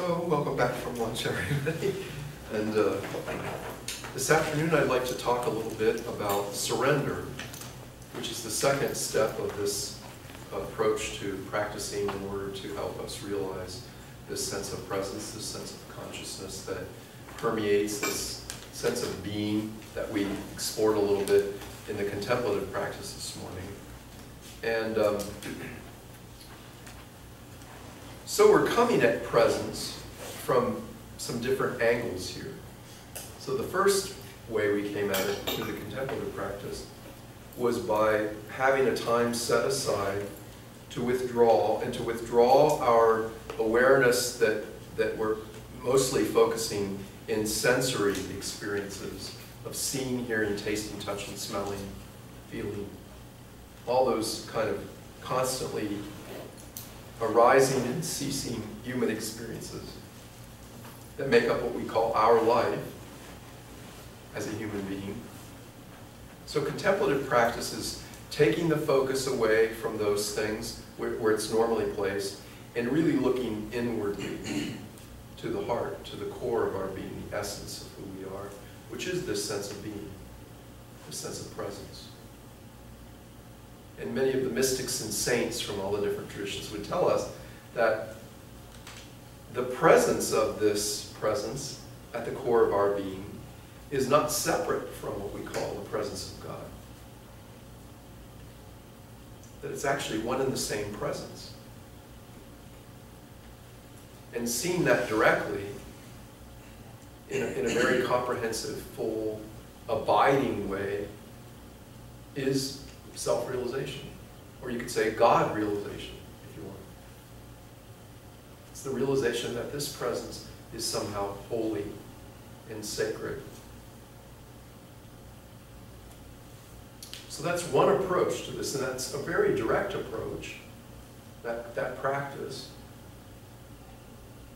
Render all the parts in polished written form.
So, welcome back from lunch, everybody. And this afternoon I'd like to talk a little bit about surrender, which is the second step of this approach to practicing in order to help us realize this sense of presence, this sense of consciousness that permeates this sense of being that we explored a little bit in the contemplative practice this morning. And so we're coming at presence from some different angles here. So the first way we came at it through the contemplative practice was by having a time set aside to withdraw, and to withdraw our awareness that we're mostly focusing in sensory experiences of seeing, hearing, tasting, touching, smelling, feeling, all those kind of constantly arising and ceasing human experiences that make up what we call our life as a human being. So contemplative practice is taking the focus away from those things where it's normally placed and really looking inwardly to the heart, to the core of our being, the essence of who we are, which is this sense of being, this sense of presence. And many of the mystics and saints from all the different traditions would tell us that the presence of this presence at the core of our being is not separate from what we call the presence of God. That it's actually one and the same presence. And seeing that directly in a very comprehensive, full, abiding way is self-realization, or you could say God realization, if you want. It's the realization that this presence is somehow holy and sacred. So that's one approach to this, and that's a very direct approach, that practice.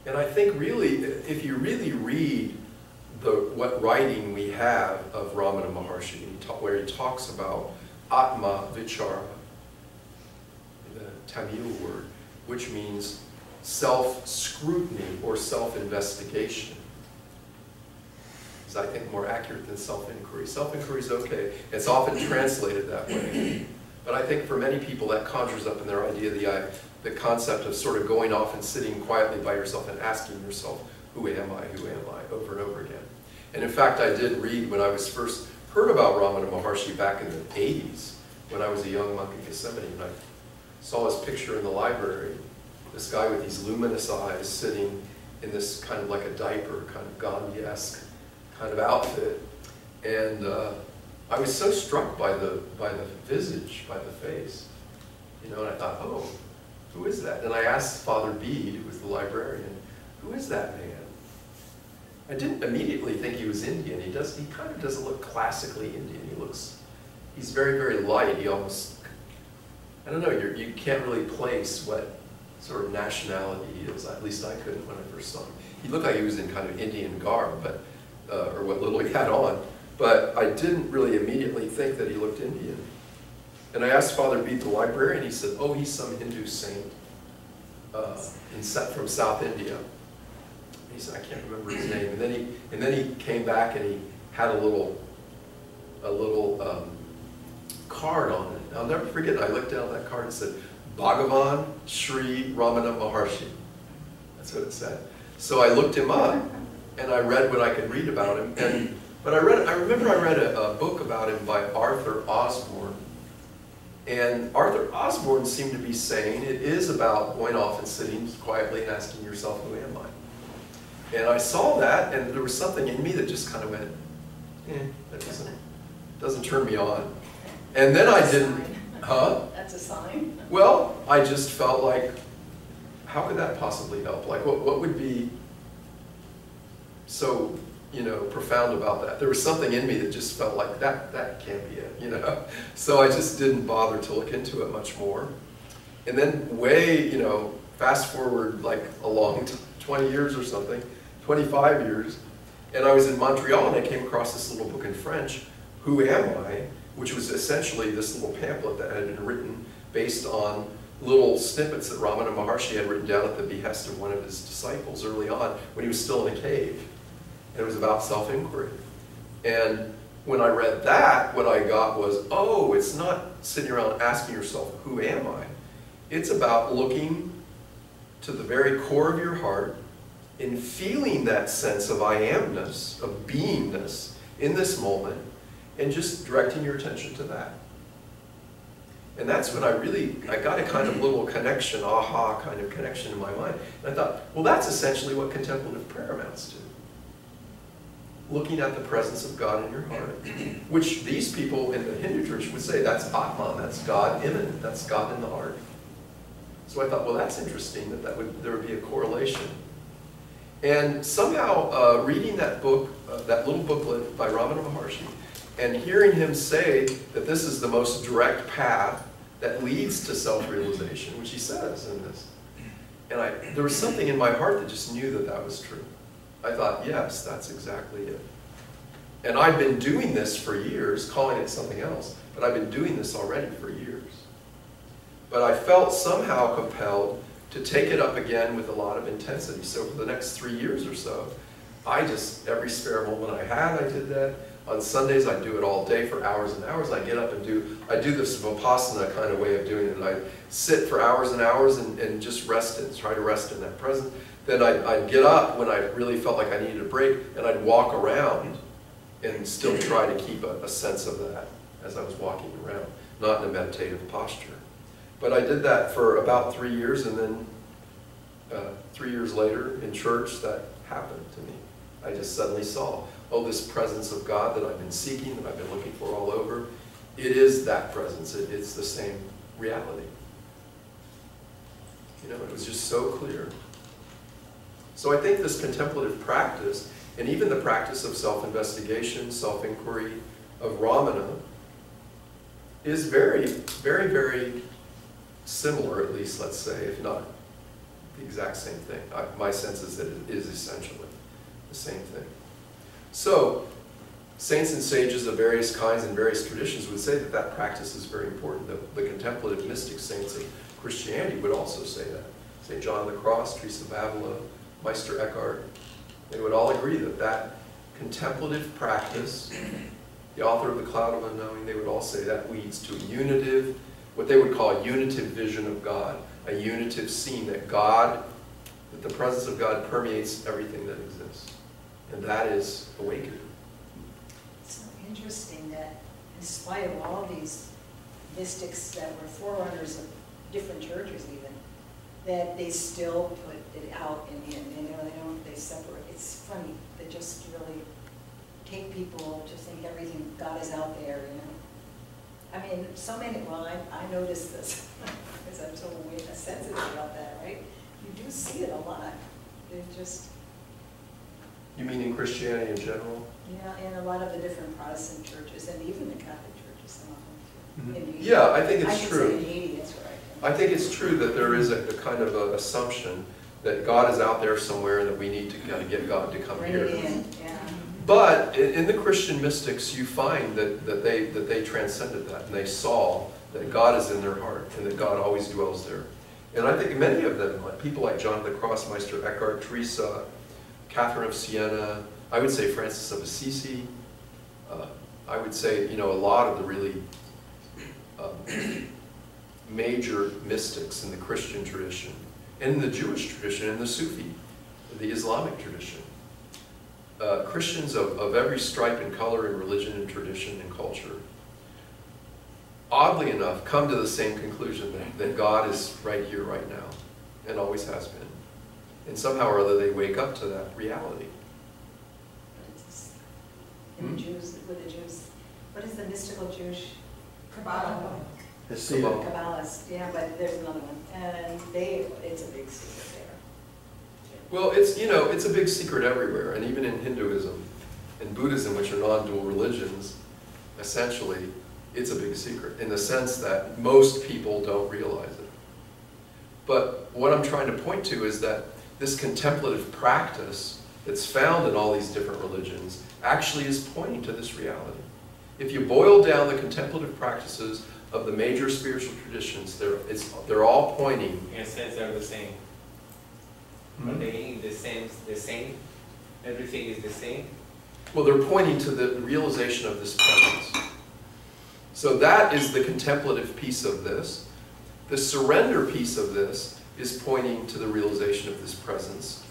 And I think really, if you really read what writing we have of Ramana Maharshi, where he talks about Atma Vichara, the Tamil word, which means self-scrutiny or self-investigation. Is, I think, more accurate than self-inquiry. Self-inquiry is okay. It's often translated that way. But I think for many people that conjures up in their idea the concept of sort of going off and sitting quietly by yourself and asking yourself, who am I, over and over again. And in fact, I did read when I was first heard about Ramana Maharshi back in the 80s, when I was a young monk in Yosemite, and I saw his picture in the library, this guy with these luminous eyes sitting in this kind of like a diaper, kind of Gandhi-esque kind of outfit. And I was so struck by the visage, by the face, you know, and I thought, oh, who is that? And I asked Father Bede, who was the librarian, who is that man? I didn't immediately think he was Indian. He kind of doesn't look classically Indian. He's very, very light. He almost, I don't know, you can't really place what sort of nationality he is. At least I couldn't when I first saw him. He looked like he was in kind of Indian garb, but or what little he had on. But I didn't really immediately think that he looked Indian. And I asked Father Bede, the librarian, he said, oh, he's some Hindu saint from South India. He said, I can't remember his name. And then he came back and he had a little card on it. I'll never forget, I looked down at that card and said, Bhagavan Sri Ramana Maharshi. That's what it said. So I looked him up and I read what I could read about him. But I remember I read a book about him by Arthur Osborne. And Arthur Osborne seemed to be saying it is about going off and sitting quietly and asking yourself, who am I? And I saw that, and there was something in me that just kind of went, that doesn't turn me on. And then I didn't, That's a sign. Well, I just felt like, how could that possibly help? Like, what would be so, profound about that? There was something in me that just felt like, that can't be it, So I just didn't bother to look into it much more. And then fast forward like a long 20 years or something, 25 years, and I was in Montreal and I came across this little book in French, Who Am I?, which was essentially this little pamphlet that had been written based on little snippets that Ramana Maharshi had written down at the behest of one of his disciples early on when he was still in a cave. And it was about self-inquiry. And when I read that, what I got was, oh, it's not sitting around asking yourself, who am I? It's about looking to the very core of your heart and feeling that sense of I amness, of beingness in this moment, and just directing your attention to that. And that's when I got a kind of little connection, aha kind of connection in my mind. And I thought, well, that's essentially what contemplative prayer amounts to. Looking at the presence of God in your heart, which these people in the Hindu tradition would say that's Atman, that's God immanent, that's God in the heart. So I thought, well, that's interesting that there would be a correlation. And somehow reading that book, that little booklet by Ramana Maharshi, and hearing him say that this is the most direct path that leads to self-realization, which he says in this. And there was something in my heart that just knew that that was true. I thought, yes, that's exactly it. And I've been doing this for years, calling it something else, but I've been doing this already for years. But I felt somehow compelled to take it up again with a lot of intensity. So for the next 3 years or so, every spare moment I had, I did that. On Sundays, I do it all day for hours and hours. I get up and I do this Vipassana kind of way of doing it. I sit for hours and hours and just rest it, try to rest in that presence. Then I'd get up when I really felt like I needed a break, and I'd walk around and still try to keep a sense of that as I was walking around, not in a meditative posture. But I did that for about 3 years, and then 3 years later in church, that happened to me. I just suddenly saw, oh, this presence of God that I've been seeking, that I've been looking for all over, it is that presence. It's the same reality. You know, it was just so clear. So I think this contemplative practice, and even the practice of self-investigation, self-inquiry of Ramana, is very, very, very similar, at least, let's say, if not the exact same thing. My sense is that it is essentially the same thing. So, saints and sages of various kinds and various traditions would say that that practice is very important. The contemplative mystic saints of Christianity would also say that. St. John of the Cross, Teresa of Avila, Meister Eckhart, they would all agree that that contemplative practice, the author of The Cloud of Unknowing, they would all say that leads to a unitive, what they would call a unitive vision of God, a unitive seeing that the presence of God permeates everything that exists. And that is awakening. It's so interesting that in spite of all these mystics that were forerunners of different churches even, that they still put it out in the end. They separate. It's funny. They just really take people to think everything, God is out there, you know. I mean, so many, well, I noticed this, because I'm so sensitive about that, right? You do see it a lot. It just... You mean in Christianity in general? Yeah, in a lot of the different Protestant churches, and even the Catholic churches, some of them too. Mm-hmm. Yeah, I think it's true. I can say in Haiti, that's right. I think it's true that there is a kind of an assumption that God is out there somewhere and that we need to kind of get God to come here. Yeah. But in the Christian mystics, you find that they transcended that, and they saw that God is in their heart and that God always dwells there. And I think many of them, like people like John of the Cross, Meister Eckhart, Teresa, Catherine of Siena, I would say Francis of Assisi, I would say, you know, a lot of the really major mystics in the Christian tradition, and in the Jewish tradition, and the Sufi, the Islamic tradition. Christians of every stripe and color and religion and tradition and culture, oddly enough, come to the same conclusion that God is right here, right now, and always has been. And somehow or other they wake up to that reality. In the Jews, with the Jews, what is the mystical Jewish? Kabbalah. Kabbalists, yeah, but there's another one. And it's a big secret there. Well, it's a big secret everywhere, and even in Hinduism and Buddhism, which are non-dual religions, essentially, it's a big secret in the sense that most people don't realize it. But what I'm trying to point to is that this contemplative practice that's found in all these different religions actually is pointing to this reality. If you boil down the contemplative practices of the major spiritual traditions, they're all pointing. In a sense, they're the same. Hmm? Are they the same? Everything is the same? Well, they're pointing to the realization of this presence. So that is the contemplative piece of this. The surrender piece of this is pointing to the realization of this presence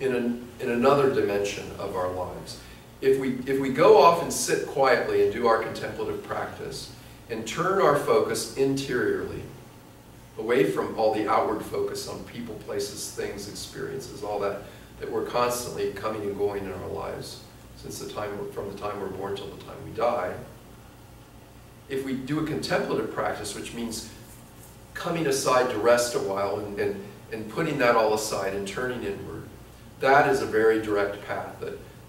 in another dimension of our lives. If we go off and sit quietly and do our contemplative practice and turn our focus interiorly, away from all the outward focus on people, places, things, experiences, all that we're constantly coming and going in our lives from the time we're born till the time we die. If we do a contemplative practice, which means coming aside to rest a while and putting that all aside and turning inward, that is a very direct path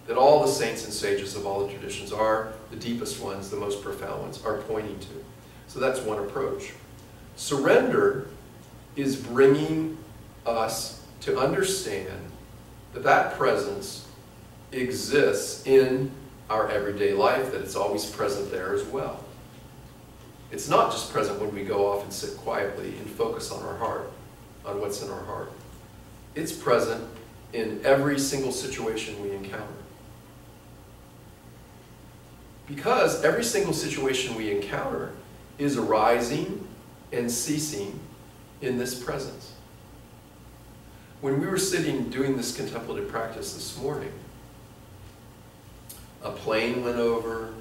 that all the saints and sages of all the traditions are, the deepest ones, the most profound ones, are pointing to. So that's one approach. Surrender is bringing us to understand that that presence exists in our everyday life, that it's always present there as well. It's not just present when we go off and sit quietly and focus on our heart, on what's in our heart. It's present in every single situation we encounter. Because every single situation we encounter is arising and ceasing in this presence. When we were sitting doing this contemplative practice this morning, a plane went over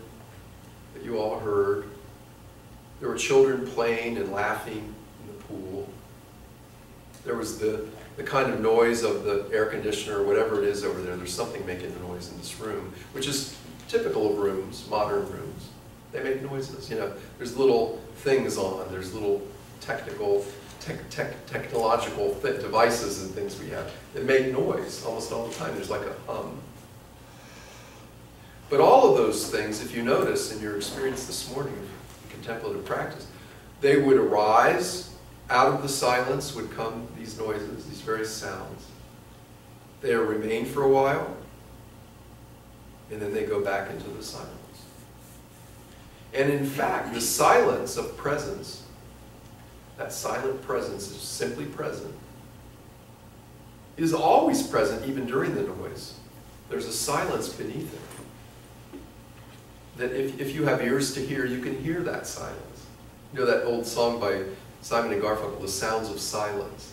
that you all heard. There were children playing and laughing in the pool. There was the kind of noise of the air conditioner or whatever it is over there. There's something making the noise in this room, which is typical of rooms, modern rooms. They make noises, you know. There's little things on. There's little technological devices and things we have that make noise almost all the time. There's like a hum. But all of those things, if you notice in your experience this morning of contemplative practice, they would arise, out of the silence would come these noises, these various sounds. They remain for a while, and then they go back into the silence. And in fact, the silence of presence, that silent presence is simply present, is always present even during the noise. There's a silence beneath it. That if you have ears to hear, you can hear that silence. You know that old song by Simon and Garfunkel, The Sounds of Silence.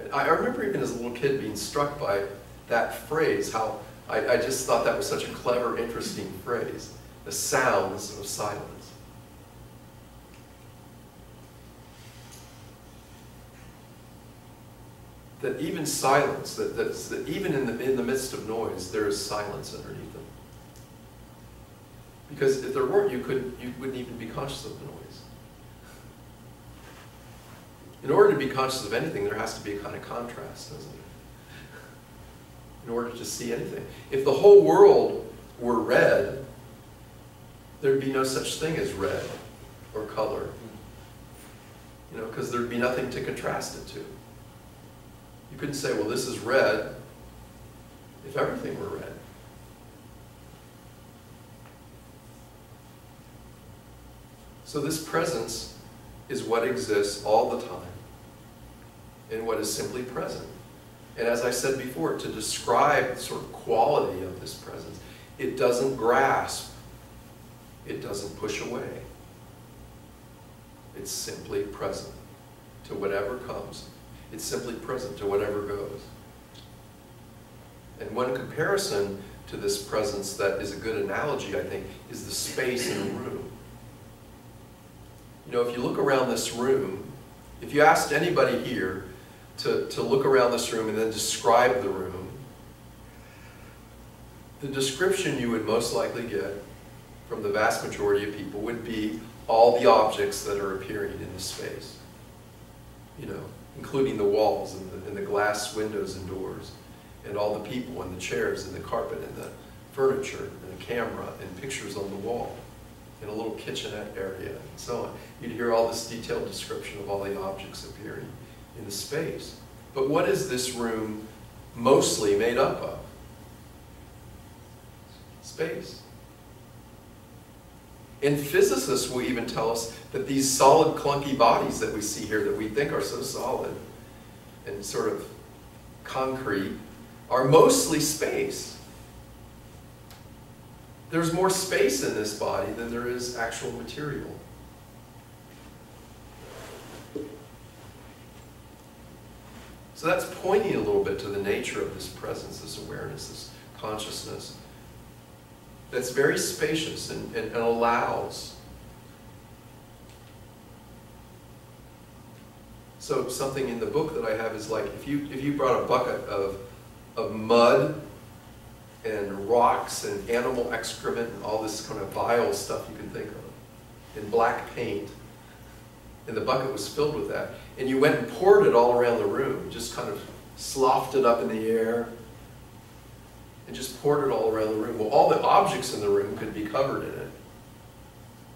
And I remember even as a little kid being struck by that phrase, how I just thought that was such a clever, interesting phrase. The sounds of silence. That even silence, that even in the midst of noise, there is silence underneath them. Because if there weren't, you wouldn't even be conscious of the noise. In order to be conscious of anything, there has to be a kind of contrast, doesn't it? In order to see anything. If the whole world were red, there'd be no such thing as red or color. You know, because there'd be nothing to contrast it to. You couldn't say, well, this is red, if everything were red. So this presence is what exists all the time and what is simply present. And as I said before, to describe the sort of quality of this presence, it doesn't grasp, it doesn't push away. It's simply present to whatever comes. It's simply present to whatever goes. And one comparison to this presence that is a good analogy, I think, is the space in a room. You know, if you look around this room, if you asked anybody here to look around this room and then describe the room, the description you would most likely get from the vast majority of people would be all the objects that are appearing in the space. You know, including the walls and the glass windows and doors, and all the people and the chairs and the carpet and the furniture and the camera and pictures on the wall, and a little kitchenette area and so on. You'd hear all this detailed description of all the objects appearing in the space. But what is this room mostly made up of? Space. And physicists will even tell us that these solid, clunky bodies that we see here that we think are so solid and sort of concrete are mostly space. There's more space in this body than there is actual material. So that's pointing a little bit to the nature of this presence, this awareness, this consciousness that's very spacious and allows. So something in the book that I have is like, if you brought a bucket of mud and rocks and animal excrement and all this kind of vile stuff you can think of, and black paint, and the bucket was filled with that, and you went and poured it all around the room, just kind of sloughed it up in the air, and just poured it all around the room. Well, all the objects in the room could be covered in it,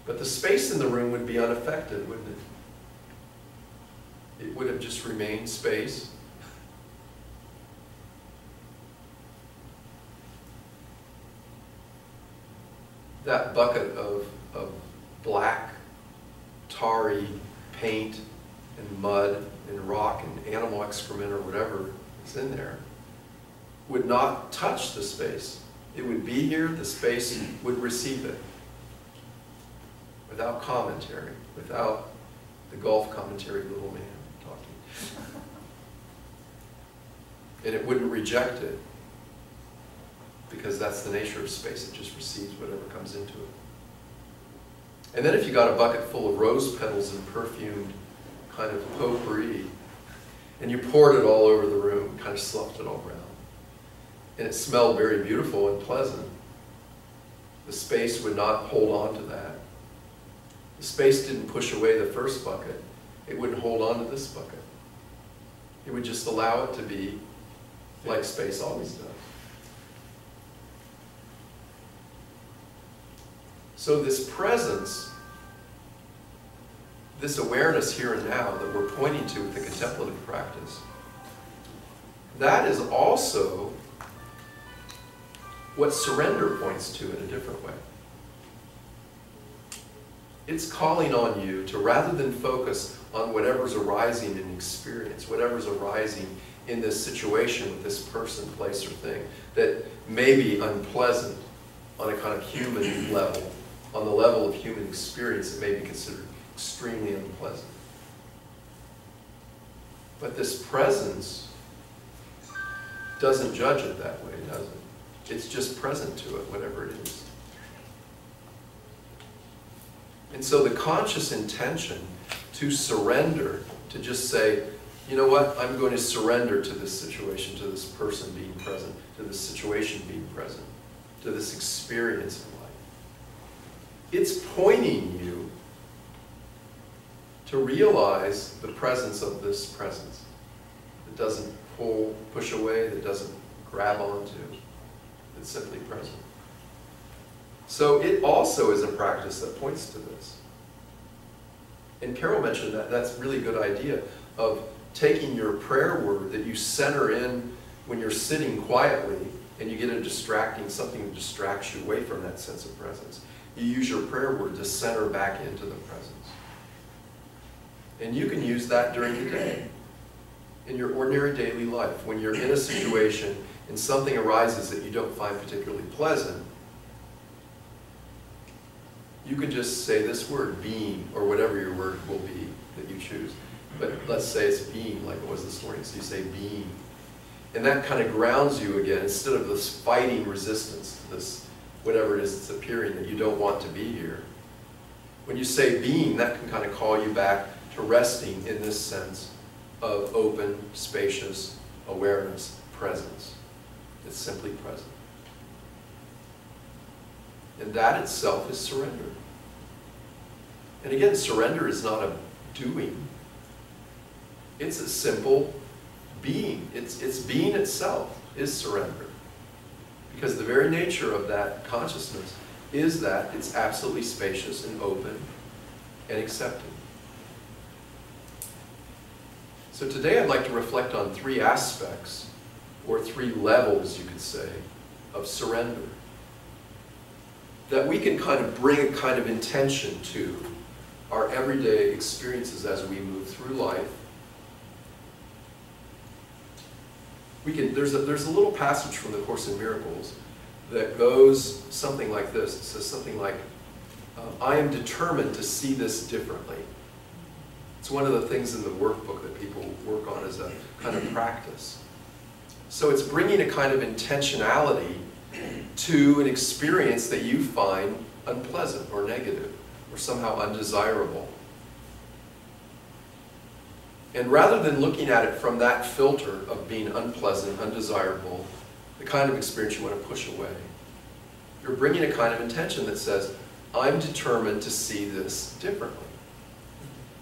but the space in the room would be unaffected, wouldn't it? It would have just remained space. That bucket of black, tarry paint and mud and rock and animal excrement or whatever is in there would not touch the space. It would be here, the space would receive it without commentary, without the golf commentary little man talking. And it wouldn't reject it, because that's the nature of space. It just receives whatever comes into it. And then if you got a bucket full of rose petals and perfumed kind of potpourri, and you poured it all over the room, kind of sloughed it all around, and it smelled very beautiful and pleasant, the space would not hold on to that. The space didn't push away the first bucket. It wouldn't hold on to this bucket. It would just allow it to be like space always does. So this presence, this awareness here and now that we're pointing to with the contemplative practice, that is also what surrender points to in a different way. It's calling on you to, rather than focus on whatever's arising in experience, whatever's arising in this situation with this person, place, or thing that may be unpleasant on a kind of human level, on the level of human experience, it may be considered extremely unpleasant. But this presence doesn't judge it that way, does it? It's just present to it, whatever it is. And so the conscious intention to surrender, to just say, you know what, I'm going to surrender to this situation, to this person being present, to this situation being present, to this experience in life. It's pointing you to realize the presence of this presence that doesn't push away, that doesn't grab onto, that's simply present. So it also is a practice that points to this. And Carol mentioned that that's a really good idea of taking your prayer word that you center in when you're sitting quietly and you get a distracting, something that distracts you away from that sense of presence. You use your prayer word to center back into the presence. And you can use that during the day, in your ordinary daily life. When you're in a situation and something arises that you don't find particularly pleasant, you can just say this word, being, or whatever your word will be that you choose. But let's say it's being, like it was this morning, so you say being. And that kind of grounds you again, instead of this fighting resistance to this, whatever it is that's appearing that you don't want to be here. When you say being, that can kind of call you back to resting in this sense of open, spacious awareness, presence. It's simply present. And that itself is surrender. And again, surrender is not a doing. It's a simple being. It's being itself is surrender. Because the very nature of that consciousness is that it's absolutely spacious and open and accepting. So today I'd like to reflect on three aspects, or three levels, you could say, of surrender. that we can kind of bring a kind of intention to our everyday experiences as we move through life. There's a little passage from the Course in Miracles that goes something like this. It says something like, I am determined to see this differently. It's one of the things in the workbook that people work on as a kind of practice. So it's bringing a kind of intentionality to an experience that you find unpleasant or negative or somehow undesirable. And rather than looking at it from that filter of being unpleasant, undesirable, the kind of experience you want to push away, you're bringing a kind of intention that says, I'm determined to see this differently.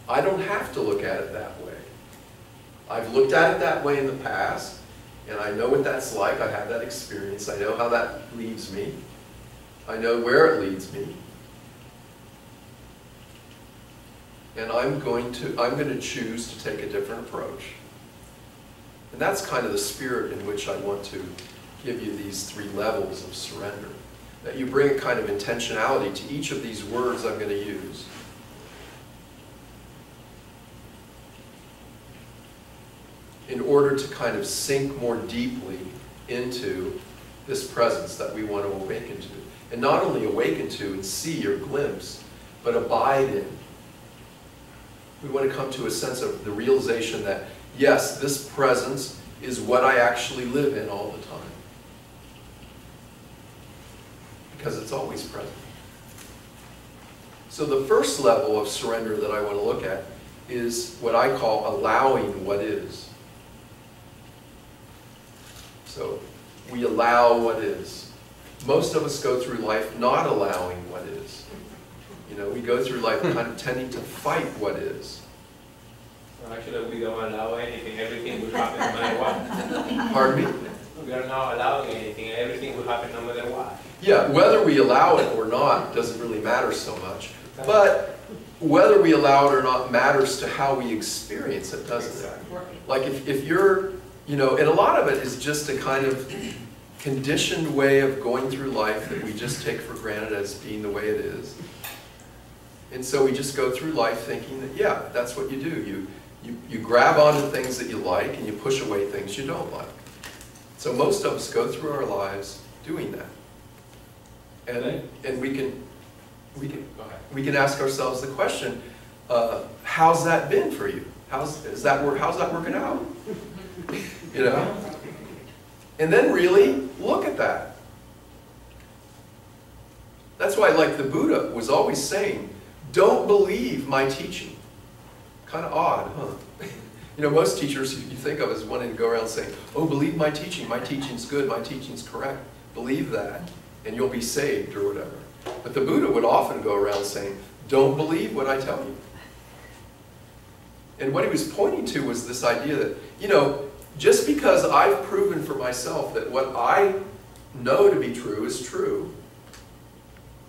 I don't have to look at it that way. I've looked at it that way in the past, and I know what that's like. I had that experience. I know how that leaves me. I know where it leads me. And I'm going to choose to take a different approach. And that's kind of the spirit in which I want to give you these 3 levels of surrender. That you bring a kind of intentionality to each of these words I'm going to use. In order to kind of sink more deeply into this presence that we want to awaken to. And not only awaken to and see or glimpse, but abide in. We want to come to a sense of the realization that, yes, this presence is what I actually live in all the time. Because it's always present. So the first level of surrender that I want to look at is what I call allowing what is. So we allow what is. Most of us go through life not allowing what is. You know, we go through life kind of tending to fight what is. So actually, we don't allow anything. Everything will happen no matter what. Pardon me? We are not allowing anything. Everything will happen no matter what. Yeah, whether we allow it or not doesn't really matter so much. But whether we allow it or not matters to how we experience it, doesn't it? Like if you're, you know, and a lot of it is just a kind of conditioned way of going through life that we just take for granted as being the way it is. And so we just go through life thinking that, yeah, that's what you do. You grab onto things that you like and you push away things you don't like. So most of us go through our lives doing that. And we can ask ourselves the question, how's that been for you? How's that working out? You know? And then really look at that. That's why, like the Buddha was always saying, don't believe my teaching. Kind of odd, huh? You know, most teachers you think of as wanting to go around saying, oh, believe my teaching's good, my teaching's correct. Believe that, and you'll be saved, or whatever. But the Buddha would often go around saying, don't believe what I tell you. And what he was pointing to was this idea that, you know, just because I've proven for myself that what I know to be true is true,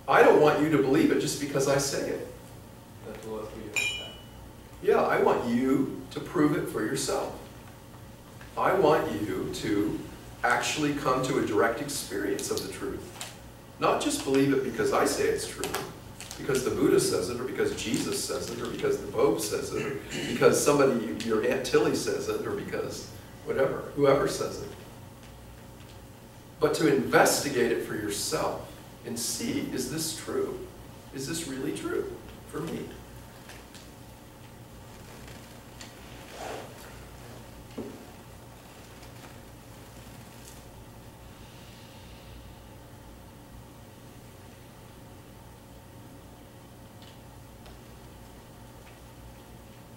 I don't want you to believe it just because I say it. Yeah, I want you to prove it for yourself. I want you to actually come to a direct experience of the truth. Not just believe it because I say it's true, because the Buddha says it, or because Jesus says it, or because the Pope says it, or because somebody, your Aunt Tilly says it, or because whatever, whoever says it. But to investigate it for yourself and see, is this true? Is this really true for me?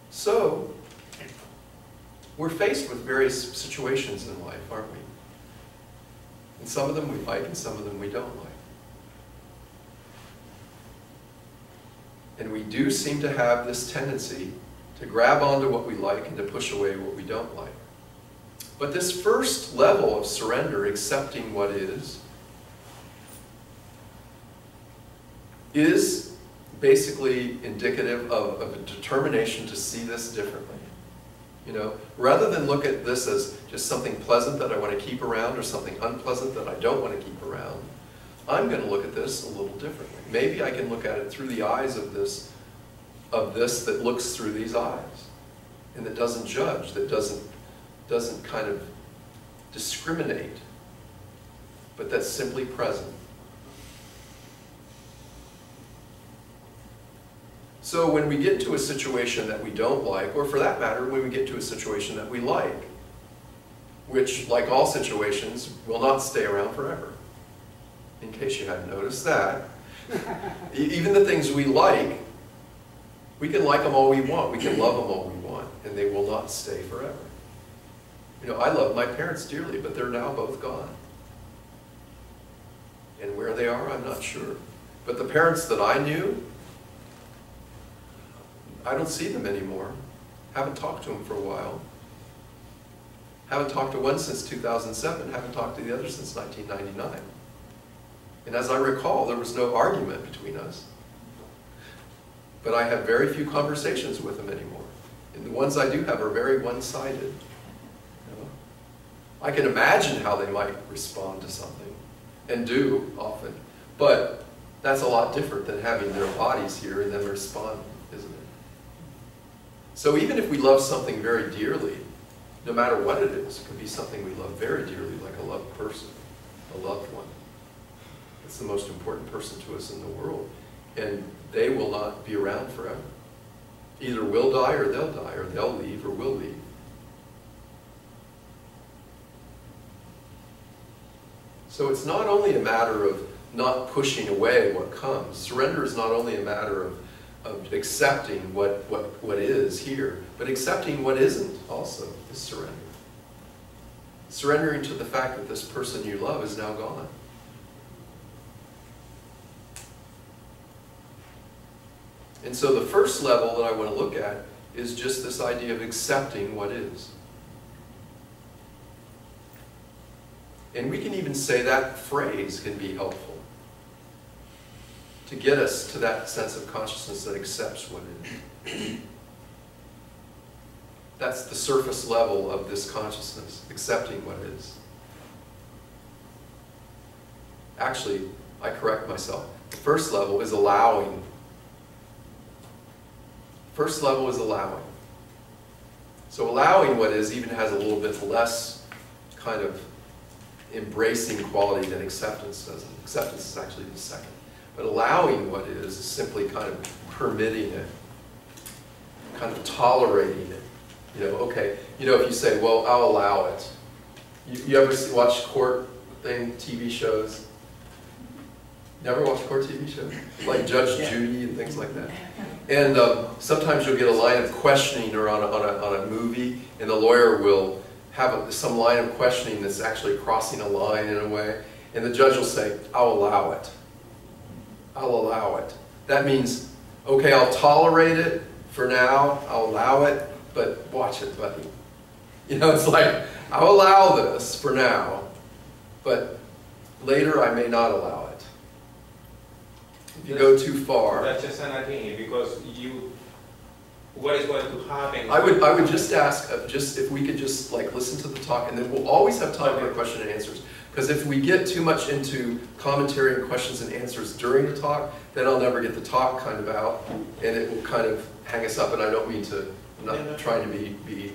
So, we're faced with various situations in life, aren't we? And some of them we like and some of them we don't like. And we do seem to have this tendency to grab onto what we like and to push away what we don't like. But this first level of surrender, accepting what is basically indicative of a determination to see this differently. You know, rather than look at this as just something pleasant that I want to keep around or something unpleasant that I don't want to keep around, I'm going to look at this a little differently. Maybe I can look at it through the eyes of this that looks through these eyes, and that doesn't judge, that doesn't kind of discriminate, but that's simply present. So when we get to a situation that we don't like, or for that matter, when we get to a situation that we like, which, like all situations, will not stay around forever, in case you hadn't noticed that. Even the things we like, we can like them all we want, we can love them all we want, and they will not stay forever. You know, I love my parents dearly, but they're now both gone. And where they are, I'm not sure. But the parents that I knew, I don't see them anymore. Haven't talked to them for a while. Haven't talked to one since 2007. Haven't talked to the other since 1999. And as I recall, there was no argument between us. But I have very few conversations with them anymore. And the ones I do have are very one-sided. You know? I can imagine how they might respond to something, and do often. But that's a lot different than having their bodies here and them respond, isn't it? So even if we love something very dearly, no matter what it is, it could be something we love very dearly, like a loved person, a loved one. It's the most important person to us in the world. And they will not be around forever. Either we'll die, or they'll leave, or we'll leave. So it's not only a matter of not pushing away what comes. Surrender is not only a matter of accepting what is here, but accepting what isn't also is surrender. Surrendering to the fact that this person you love is now gone. And so the first level that I want to look at is just this idea of accepting what is. And we can even say that phrase can be helpful to get us to that sense of consciousness that accepts what is. That's the surface level of this consciousness, accepting what is. Actually, I correct myself. The first level is allowing. First level is allowing. So allowing what is even has a little bit less kind of embracing quality than acceptance does. Acceptance is actually the second. But allowing what is simply kind of permitting it, kind of tolerating it. You know, okay, you know, if you say, well, I'll allow it. You ever watch court TV shows? Never watched court TV shows? Like Judge Judy and things like that. And sometimes you'll get a line of questioning or on a movie, and the lawyer will have some line of questioning that's actually crossing a line in a way, and the judge will say, I'll allow it. I'll allow it. That means, okay, I'll tolerate it for now, I'll allow it, but watch it, buddy. You know, it's like, I'll allow this for now, but later I may not allow it. If you go too far. That's just an opinion, because what is going to happen? I would just ask, just if we could just like listen to the talk, and then we'll always have time for question and answers. Because if we get too much into commentary and questions and answers during the talk, then I'll never get the talk kind of out, and it will kind of hang us up. And I don't mean to, I'm not trying to be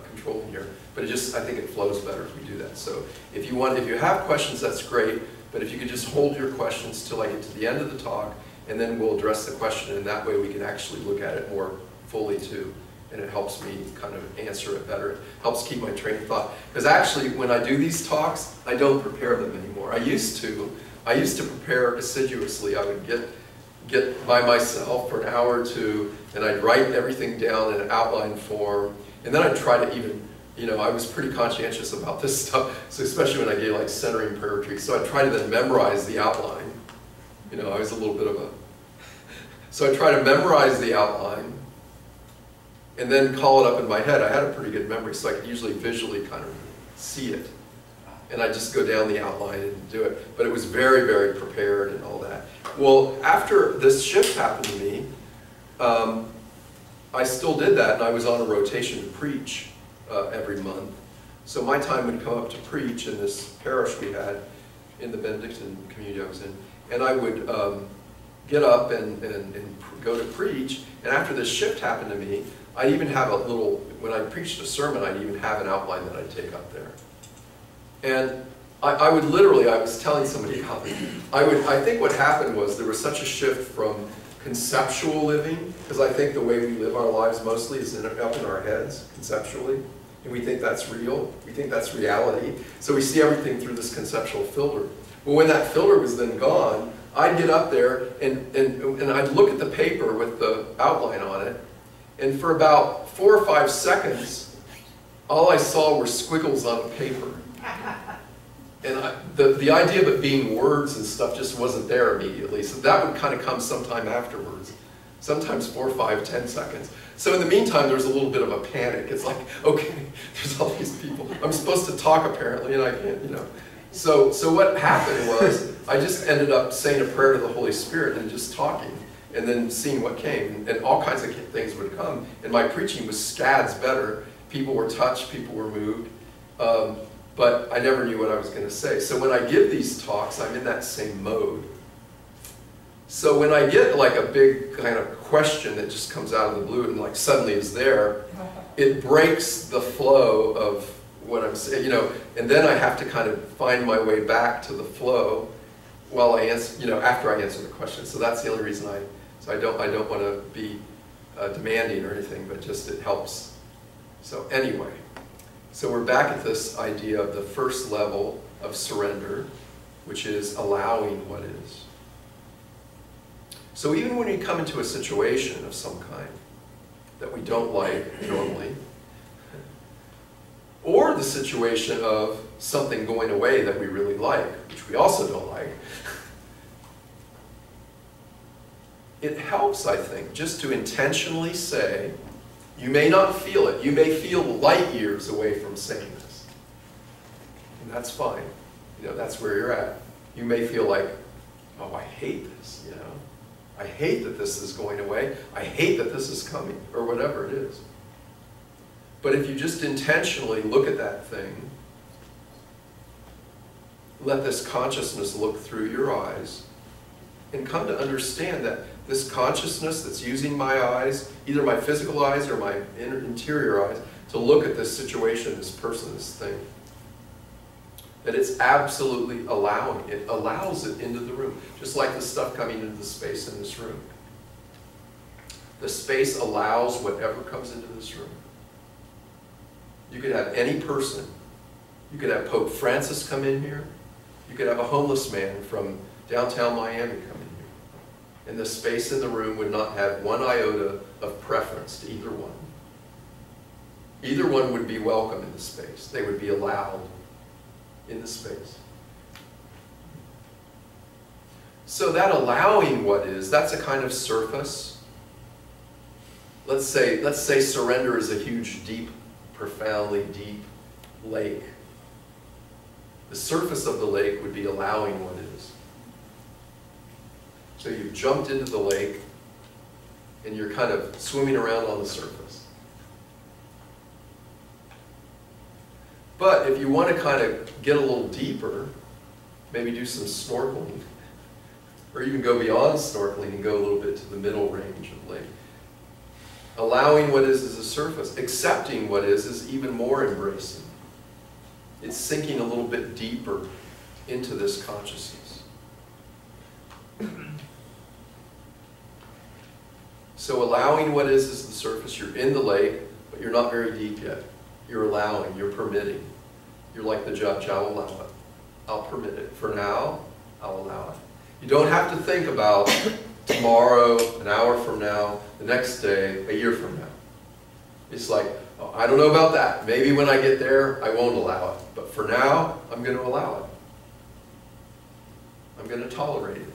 controlling here, but it just, I think it flows better if we do that. So if you have questions, that's great. But if you could just hold your questions till I get to the end of the talk, and then we'll address the question, and that way we can actually look at it more fully too. And it helps me kind of answer it better. It helps keep my train of thought. Because actually, when I do these talks, I don't prepare them anymore. I used to prepare assiduously. I would get by myself for an hour or two, and I'd write everything down in an outline form, and then I'd try to even, you know, I was pretty conscientious about this stuff, so especially when I gave like centering prayer retreats. So I'd try to then memorize the outline. You know, I was a little bit of a... So I'd try to memorize the outline, and then call it up in my head. I had a pretty good memory, so I could usually visually kind of see it. And I just go down the outline and do it. But it was very, very prepared and all that. Well, after this shift happened to me, I still did that, and I was on a rotation to preach every month. So my time would come up to preach in this parish we had, in the Benedictine community I was in. And I would get up and go to preach, and after this shift happened to me, I'd even have a little, when I preached a sermon, I'd even have an outline that I'd take up there. And I would literally, I was telling somebody about it, I think what happened was there was such a shift from conceptual living, because I think the way we live our lives mostly is up in our heads, conceptually, and we think that's real, we think that's reality, so we see everything through this conceptual filter. But when that filter was then gone, I'd get up there and I'd look at the paper with the outline on it, and for about 4 or 5 seconds, all I saw were squiggles on a paper. And the idea of it being words and stuff just wasn't there immediately, so that would kind of come sometime afterwards, sometimes 4, 5, 10 seconds. So in the meantime, there was a little bit of a panic. It's like, okay, there's all these people. I'm supposed to talk apparently, and I can't, you know. So what happened was, I just ended up saying a prayer to the Holy Spirit and just talking, and then seeing what came, and all kinds of things would come. And my preaching was scads better. People were touched, people were moved, but I never knew what I was going to say. So when I give these talks, I'm in that same mode. So when I get like a big kind of question that just comes out of the blue and like suddenly is there, it breaks the flow of what I'm saying, you know, and then I have to kind of find my way back to the flow while I answer, you know, after I answer the question. So that's the only reason I don't want to be demanding or anything, but just it helps. So anyway, so we're back at this idea of the first level of surrender, which is allowing what is. So even when we come into a situation of some kind that we don't like normally, or the situation of something going away that we really like, which we also don't like, it helps, I think, just to intentionally say, you may not feel it. You may feel light years away from saying this. And that's fine. You know, that's where you're at. You may feel like, oh, I hate this, you know. I hate that this is going away. I hate that this is coming, or whatever it is. But if you just intentionally look at that thing, let this consciousness look through your eyes, and come to understand that this consciousness that's using my eyes, either my physical eyes or my interior eyes, to look at this situation, this person, this thing, that it's absolutely allowing. It allows it into the room, just like the stuff coming into the space in this room. The space allows whatever comes into this room. You could have any person. You could have Pope Francis come in here. You could have a homeless man from downtown Miami come in here. And the space in the room would not have one iota of preference to either one. Either one would be welcome in the space. They would be allowed in the space. So that allowing what is, that's a kind of surface. Let's say surrender is a huge, deep, profoundly deep lake. The surface of the lake would be allowing what is. So you've jumped into the lake and you're kind of swimming around on the surface. But if you want to kind of get a little deeper, maybe do some snorkeling, or even go beyond snorkeling and go a little bit to the middle range of the lake. Allowing what is a surface. Accepting what is even more embracing. It's sinking a little bit deeper into this consciousness. So allowing what is the surface. You're in the lake, but you're not very deep yet. You're allowing, you're permitting. You're like the judge, I'll allow it. I'll permit it. For now, I'll allow it. You don't have to think about tomorrow, an hour from now, the next day, a year from now. It's like, oh, I don't know about that. Maybe when I get there, I won't allow it. But for now, I'm going to allow it. I'm going to tolerate it.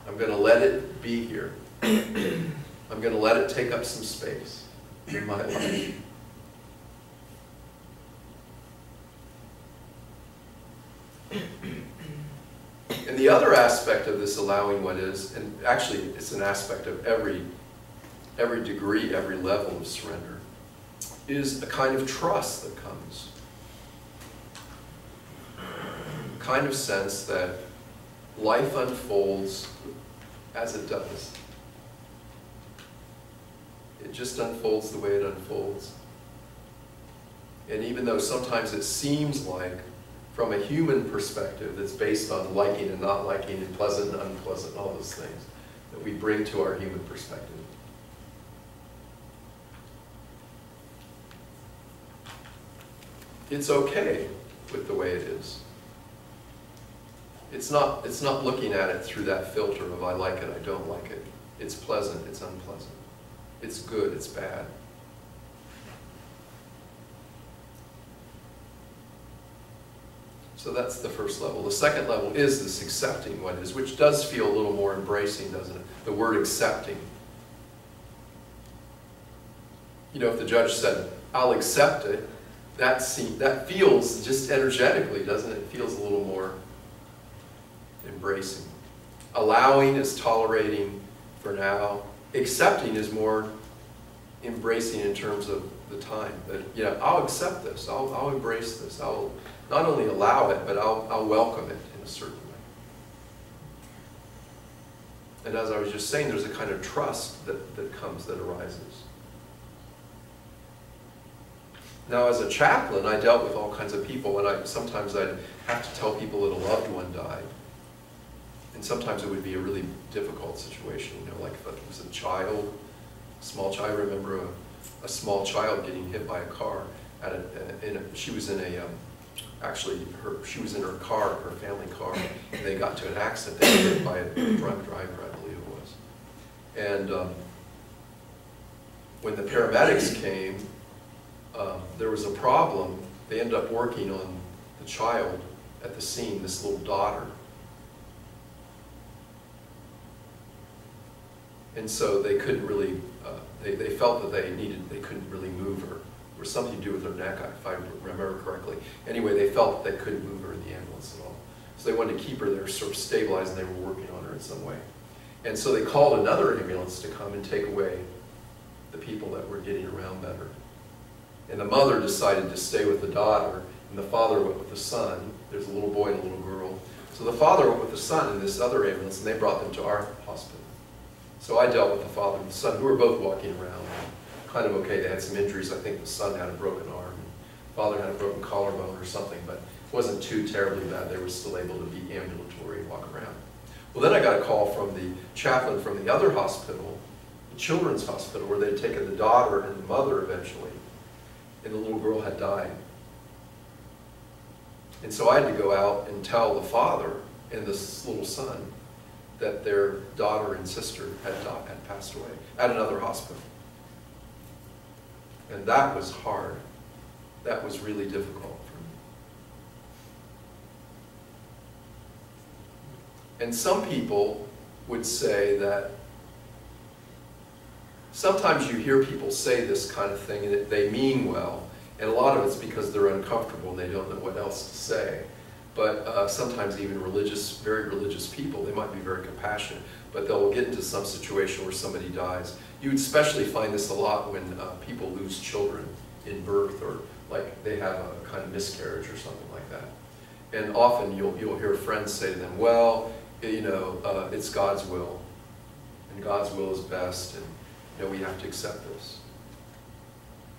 I'm going to let it be here. I'm going to let it take up some space in my life. And the other aspect of this allowing what is, and actually it's an aspect of every degree, every level of surrender, is a kind of trust that comes. kind of sense that life unfolds as it does. It just unfolds the way it unfolds. And even though sometimes it seems like, from a human perspective, that's based on liking and not liking, and pleasant and unpleasant, all those things that we bring to our human perspective. It's okay with the way it is. It's not looking at it through that filter of I like it, I don't like it. It's pleasant, it's unpleasant. It's good, it's bad. So that's the first level. The second level is this accepting what is, which does feel a little more embracing, doesn't it? The word accepting. You know, if the judge said, I'll accept it, that feels just energetically, doesn't it? It feels a little more embracing. Allowing is tolerating for now. Accepting is more embracing in terms of the time. That, you know, I'll accept this. I'll embrace this. I'll not only allow it, but I'll welcome it in a certain way. And as I was just saying, there's a kind of trust that arises. Now, as a chaplain, I dealt with all kinds of people, and sometimes I'd have to tell people that a loved one died. And sometimes it would be a really difficult situation, you know, like if it was a child, a small child. I remember a small child getting hit by a car. She was in her car, her family car, and they got into an accident. They were hit by a drunk driver, I believe it was. And when the paramedics came, there was a problem. They ended up working on the child at the scene, this little daughter. And so they couldn't really, they felt that they couldn't really move her. There was something to do with her neck, if I remember correctly. Anyway, they felt that they couldn't move her in the ambulance at all. So they wanted to keep her there sort of stabilized, and they were working on her in some way. And so they called another ambulance to come and take away the people that were getting around better. And the mother decided to stay with the daughter, and the father went with the son. There's a little boy and a little girl. So the father went with the son in this other ambulance, and they brought them to our hospital. So I dealt with the father and the son, who were both walking around, kind of okay. They had some injuries. I think the son had a broken arm, and the father had a broken collarbone or something, but it wasn't too terribly bad. They were still able to be ambulatory and walk around. Well, then I got a call from the chaplain from the other hospital, the children's hospital, where they'd taken the daughter and the mother eventually, and the little girl had died. And so I had to go out and tell the father and this little son that their daughter and sister had passed away at another hospital. And that was hard. That was really difficult for me. And some people would say that sometimes you hear people say this kind of thing and they mean well, and a lot of it's because they're uncomfortable and they don't know what else to say. But sometimes even very religious people, they might be very compassionate, but they'll get into some situation where somebody dies. You would especially find this a lot when people lose children in birth, or like they have a kind of miscarriage or something like that. And often you'll hear friends say to them, well, you know, it's God's will, and God's will is best, and you know, we have to accept this.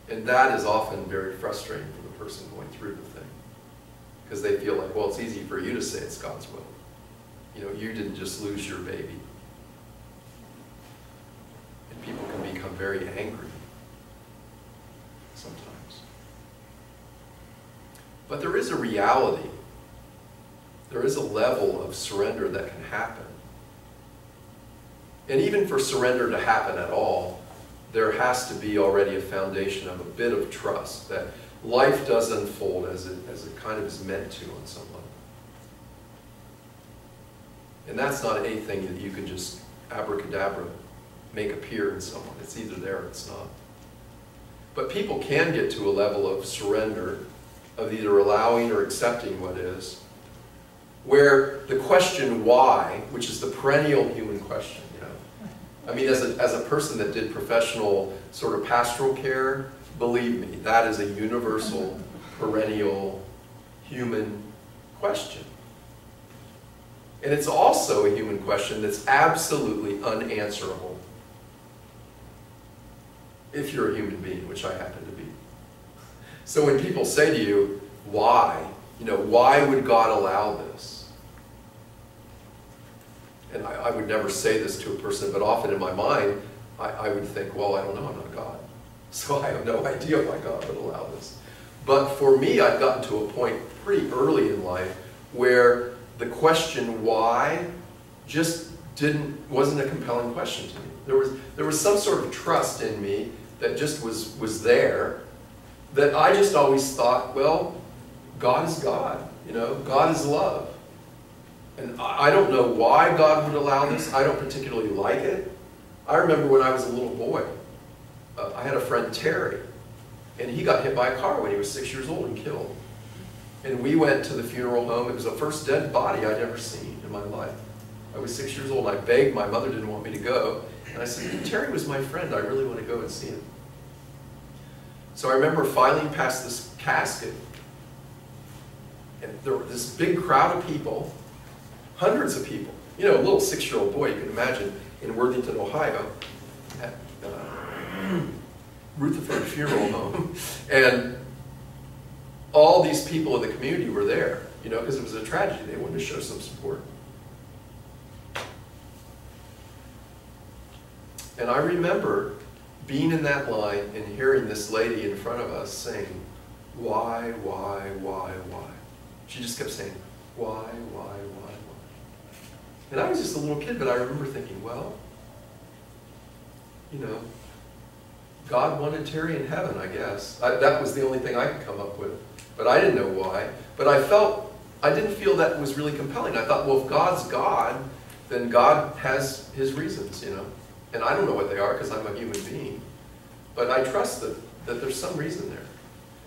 And that is often very frustrating for the person going through the thing, because they feel like, well, it's easy for you to say it's God's will. You know, you didn't just lose your baby. And people can become very angry sometimes. But there is a reality. There is a level of surrender that can happen. And even for surrender to happen at all, there has to be already a foundation of a bit of trust that life does unfold as it kind of is meant to on some level. And that's not anything that you can just abracadabra make appear in someone. It's either there or it's not. But people can get to a level of surrender, of either allowing or accepting what is, where the question why, which is the perennial human question, you know. I mean, as a person that did professional sort of pastoral care, believe me, that is a universal, perennial human question. And it's also a human question that's absolutely unanswerable. If you're a human being, which I happen to be. So when people say to you, why? You know, why would God allow this? And I would never say this to a person, but often in my mind, I would think, well, I don't know, I'm not God. So I have no idea why God would allow this. But for me, I've gotten to a point pretty early in life where the question why just wasn't a compelling question to me. There was some sort of trust in me that just was there, that I just always thought, well, God is God, you know, God is love. And I don't know why God would allow this. I don't particularly like it. I remember when I was a little boy, I had a friend, Terry, and he got hit by a car when he was 6 years old and killed. And we went to the funeral home. It was the first dead body I'd ever seen in my life. I was 6 years old. I begged. My mother didn't want me to go. And I said, Terry was my friend. I really want to go and see him. So I remember filing past this casket. And there was this big crowd of people, hundreds of people. You know, a little 6-year-old boy, you can imagine, in Worthington, Ohio, at Rutherford Funeral Home. And all these people in the community were there, you know, because it was a tragedy. They wanted to show some support. And I remember being in that line and hearing this lady in front of us saying, why? She just kept saying, why? And I was just a little kid, but I remember thinking, well, you know, God wanted Terry in heaven, I guess. That was the only thing I could come up with. But I didn't know why. But I didn't feel that was really compelling. I thought, well, if God's God, then God has his reasons, you know. And I don't know what they are because I'm a human being. But I trust that there's some reason there.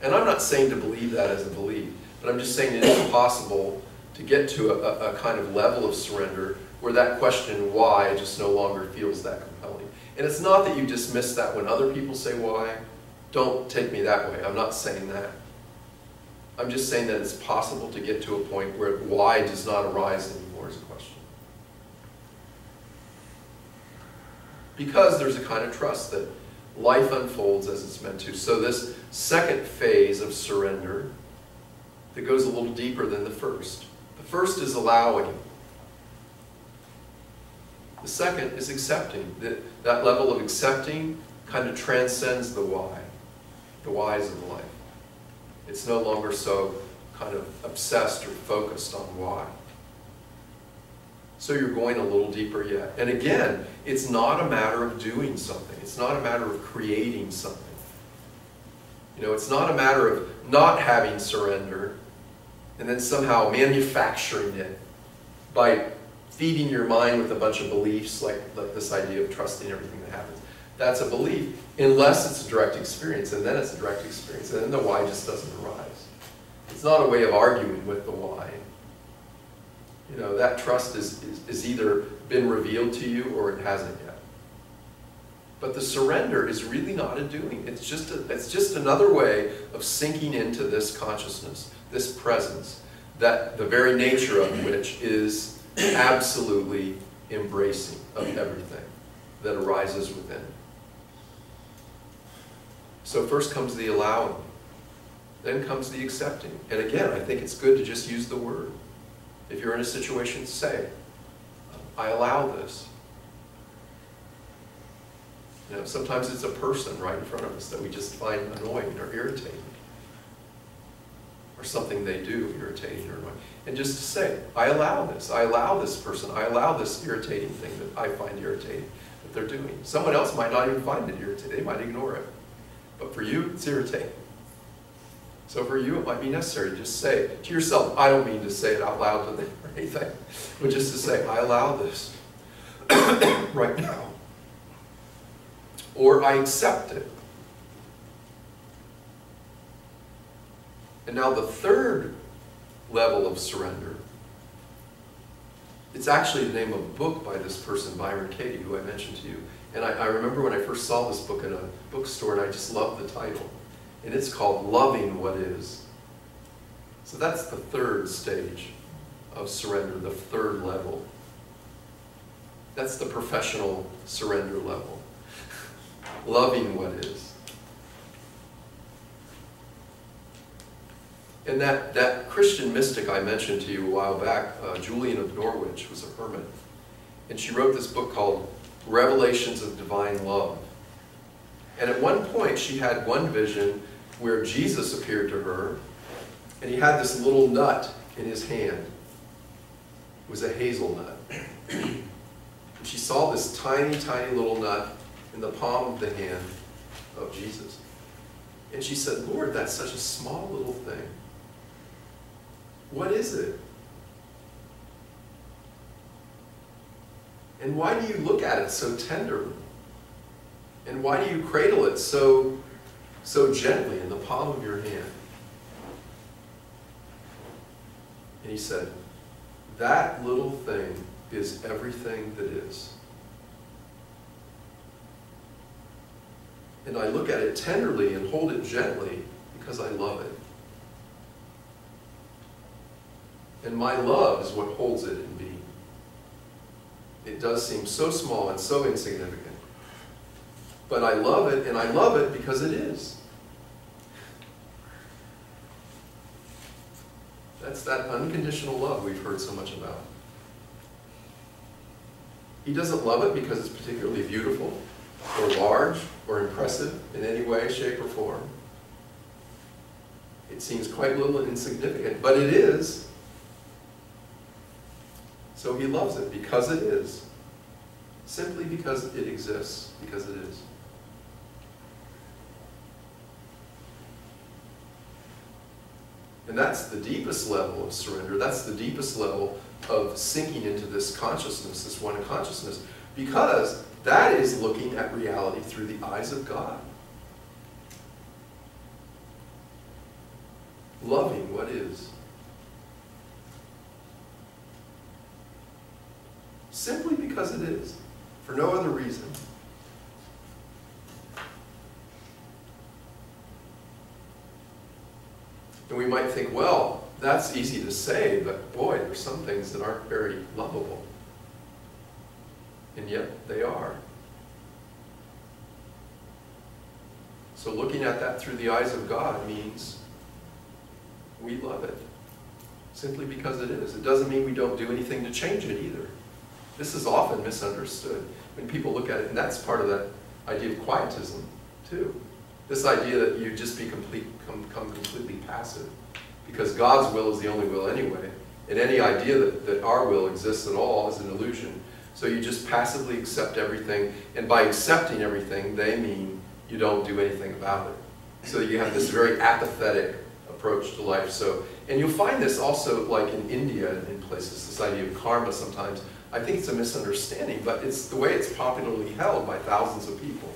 And I'm not saying to believe that as a belief, but I'm just saying it is possible to get to a kind of level of surrender where that question why just no longer feels that compelling. And it's not that you dismiss that when other people say why. Don't take me that way. I'm not saying that. I'm just saying that it's possible to get to a point where why does not arise anymore as a question. Because there's a kind of trust that life unfolds as it's meant to. So this second phase of surrender that goes a little deeper than the first. The first is allowing. The second is accepting. That level of accepting kind of transcends the why, the whys of life. It's no longer so kind of obsessed or focused on why. So you're going a little deeper yet. And again, it's not a matter of doing something. It's not a matter of creating something. You know, it's not a matter of not having surrender and then somehow manufacturing it by feeding your mind with a bunch of beliefs like this idea of trusting everything that happens. That's a belief, unless it's a direct experience, and then it's a direct experience, and then the why just doesn't arise. It's not a way of arguing with the why. You know, that trust is either been revealed to you or it hasn't yet. But the surrender is really not a doing. It's just another way of sinking into this consciousness, this presence, that the very nature of which is absolutely embracing of everything that arises within. So first comes the allowing, then comes the accepting. And again, I think it's good to just use the word. If you're in a situation, say, I allow this. You know, sometimes it's a person right in front of us that we just find annoying or irritating. Or something they do irritating or annoying. And just to say, I allow this. I allow this person. I allow this irritating thing that I find irritating that they're doing. Someone else might not even find it irritating. They might ignore it. But for you, it's irritating. So for you, it might be necessary to just say to yourself, I don't mean to say it out loud to them or anything, but just to say, I allow this right now. Or I accept it. And now the third level of surrender, it's actually the name of a book by this person, Byron Katie, who I mentioned to you. And I remember when I first saw this book in a bookstore, and I just loved the title. And it's called Loving What Is. So that's the third stage of surrender, the third level. That's the professional surrender level. Loving what is. And that Christian mystic I mentioned to you a while back, Julian of Norwich, was a hermit. And she wrote this book called Revelations of Divine Love. And at one point she had one vision where Jesus appeared to her, and he had this little nut in his hand. It was a hazelnut. And she saw this tiny, tiny little nut in the palm of the hand of Jesus. And she said, Lord, that's such a small little thing. What is it? And why do you look at it so tenderly? And why do you cradle it so gently in the palm of your hand? And he said, that little thing is everything that is. And I look at it tenderly and hold it gently because I love it. And my love is what holds it in being. It does seem so small and so insignificant. But I love it, and I love it because it is. That's that unconditional love we've heard so much about. He doesn't love it because it's particularly beautiful, or large, or impressive in any way, shape, or form. It seems quite little and insignificant, but it is. So he loves it because it is. Simply because it exists, because it is. And that's the deepest level of surrender. That's the deepest level of sinking into this consciousness, this one consciousness, because that is looking at reality through the eyes of God. Loving what is. Simply because it is, for no other reason. And we might think, well, that's easy to say, but boy, there's some things that aren't very lovable. And yet they are. So looking at that through the eyes of God means we love it. Simply because it is. It doesn't mean we don't do anything to change it either. This is often misunderstood when people look at it, and that's part of that idea of quietism, too. This idea that you just become completely passive, because God's will is the only will anyway, and any idea that our will exists at all is an illusion. So you just passively accept everything, and by accepting everything, they mean you don't do anything about it. So you have this very apathetic approach to life. So, and you'll find this also like in India and in places, this idea of karma sometimes. I think it's a misunderstanding, but it's the way it's popularly held by thousands of people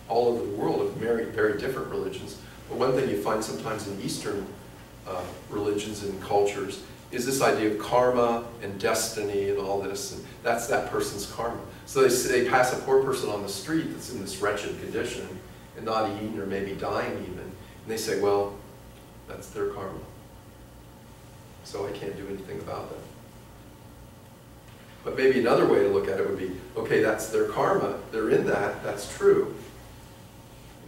all over the world of very different religions. But one thing you find sometimes in Eastern religions and cultures is this idea of karma and destiny and all this, and that's that person's karma. So they pass a poor person on the street that's in this wretched condition and not eating or maybe dying even, and they say, well, that's their karma. So I can't do anything about that. But maybe another way to look at it would be, okay, that's their karma. They're in that. That's true.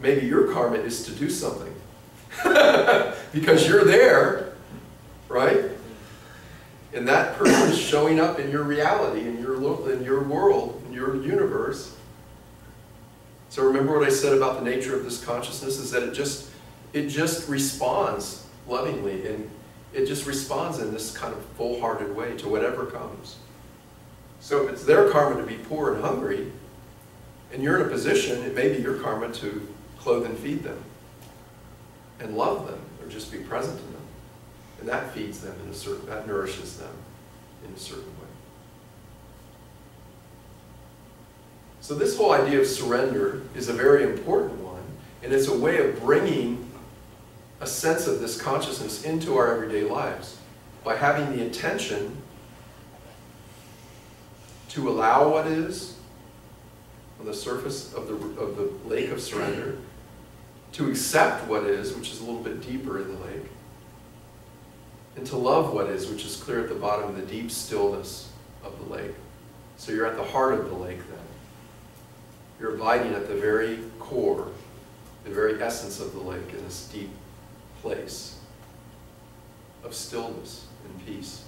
Maybe your karma is to do something. Because you're there, right? And that person is showing up in your reality, in your world, in your universe. So remember what I said about the nature of this consciousness is that it just responds lovingly, and it just responds in this kind of full-hearted way to whatever comes. So if it's their karma to be poor and hungry, and you're in a position, it may be your karma to clothe and feed them, and love them, or just be present to them. And that feeds them in a certain, that nourishes them in a certain way. So this whole idea of surrender is a very important one, and it's a way of bringing a sense of this consciousness into our everyday lives by having the intention to allow what is on the surface of the lake of surrender, to accept what is, which is a little bit deeper in the lake, and to love what is, which is clear at the bottom of the deep stillness of the lake. So you're at the heart of the lake then. You're abiding at the very core, the very essence of the lake, in this deep place of stillness and peace,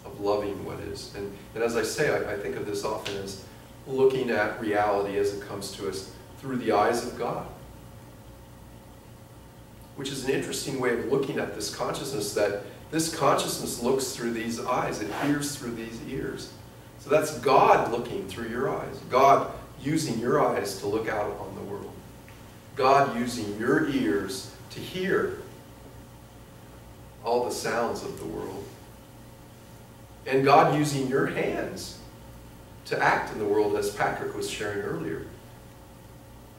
of loving what is. And as I say, I think of this often as looking at reality as it comes to us through the eyes of God, which is an interesting way of looking at this consciousness, that this consciousness looks through these eyes, it hears through these ears. So that's God looking through your eyes, God using your eyes to look out on the world, God using your ears to hear all the sounds of the world, and God using your hands to act in the world, as Patrick was sharing earlier,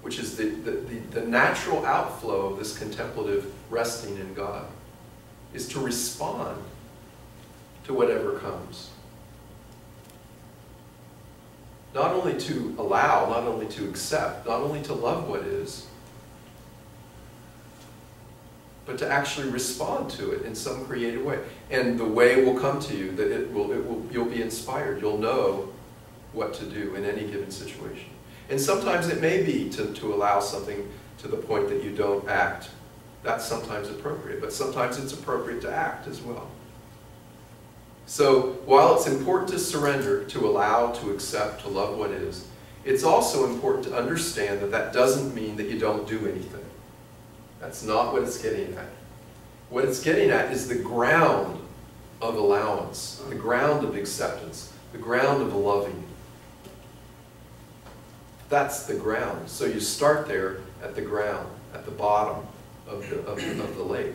which is the natural outflow of this contemplative resting in God, is to respond to whatever comes. Not only to allow, not only to accept, not only to love what is, but to actually respond to it in some creative way. And the way will come to you, that you'll be inspired, you'll know what to do in any given situation. And sometimes it may be to allow something to the point that you don't act. That's sometimes appropriate, but sometimes it's appropriate to act as well. So while it's important to surrender, to allow, to accept, to love what is, it's also important to understand that that doesn't mean that you don't do anything. That's not what it's getting at. What it's getting at is the ground of allowance, the ground of acceptance, the ground of loving. That's the ground. So you start there at the ground, at the bottom of the lake.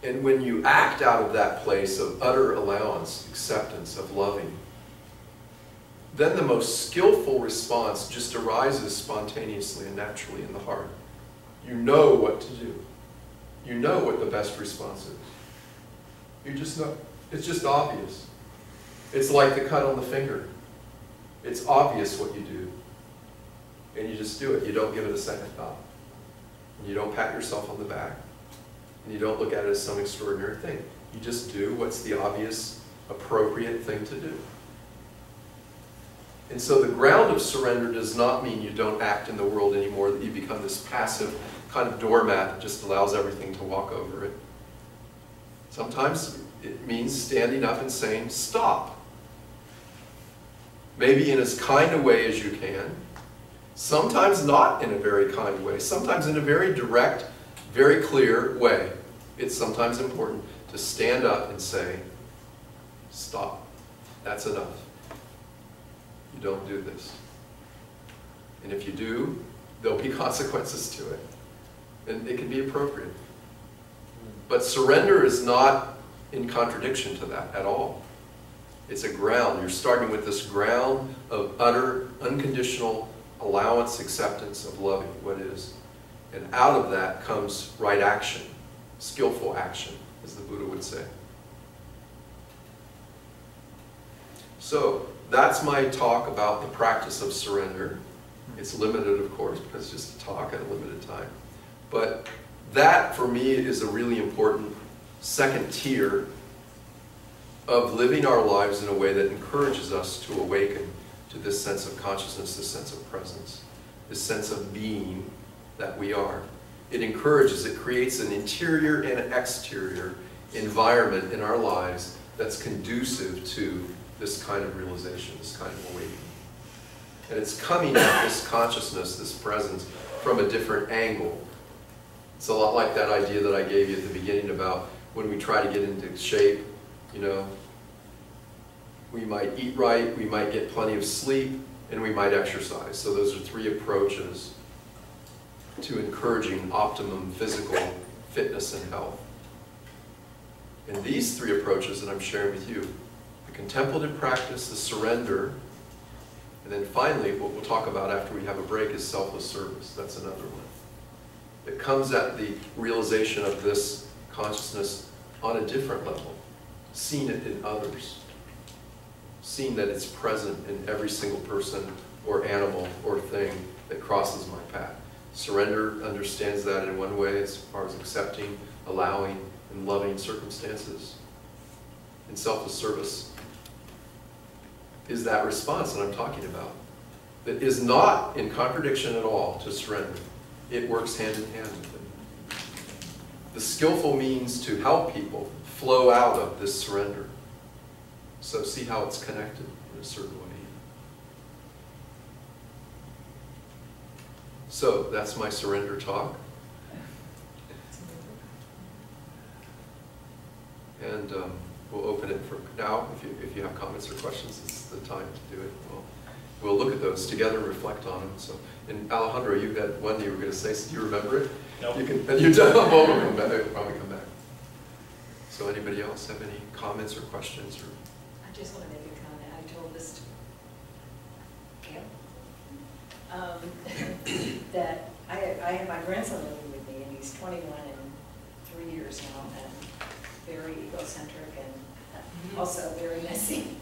And when you act out of that place of utter allowance, acceptance, of loving, then the most skillful response just arises spontaneously and naturally in the heart. You know what to do. You know what the best response is. You just know. It's just obvious. It's like the cut on the finger. It's obvious what you do. And you just do it. You don't give it a second thought. And you don't pat yourself on the back. And you don't look at it as some extraordinary thing. You just do what's the obvious, appropriate thing to do. And so the ground of surrender does not mean you don't act in the world anymore, that you become this passive kind of doormat that just allows everything to walk over it. Sometimes it means standing up and saying, stop. Maybe in as kind a way as you can. Sometimes not in a very kind way. Sometimes in a very direct, very clear way. It's sometimes important to stand up and say, stop. That's enough. You don't do this. And if you do, there'll be consequences to it. And it can be appropriate. But surrender is not in contradiction to that at all. It's a ground. You're starting with this ground of utter, unconditional allowance, acceptance of loving what is. And out of that comes right action, skillful action, as the Buddha would say. So, that's my talk about the practice of surrender. It's limited, of course, because it's just a talk at a limited time. But that, for me, is a really important second tier of living our lives in a way that encourages us to awaken to this sense of consciousness, this sense of presence, this sense of being that we are. It encourages, it creates an interior and an exterior environment in our lives that's conducive to this kind of realization, this kind of awakening. And it's coming at this consciousness, this presence, from a different angle. It's a lot like that idea that I gave you at the beginning about when we try to get into shape, you know. We might eat right, we might get plenty of sleep, and we might exercise. So those are three approaches to encouraging optimum physical fitness and health. And these three approaches that I'm sharing with you, the contemplative practice, the surrender, and then finally, what we'll talk about after we have a break is selfless service. That's another one. It comes at the realization of this consciousness on a different level, seeing it in others, seeing that it's present in every single person or animal or thing that crosses my path. Surrender understands that in one way as far as accepting, allowing, and loving circumstances. And selfless service is that response that I'm talking about, that is not in contradiction at all to surrender. It works hand in hand with it. The skillful means to help people flow out of this surrender. So see how it's connected in a certain way. So that's my surrender talk. And we'll open it for now. If you have comments or questions, it's the time to do it. We'll look at those together and reflect on them. So, and Alejandro, you had one you were going to say. So do you remember it? No. You can. And you don't. We'll come back. We'll probably come back. So, anybody else have any comments or questions? Or I just want to make a comment. I told this to Cam that I have my grandson living with me, and he's 21 and 3 years now, and very egocentric and also very messy.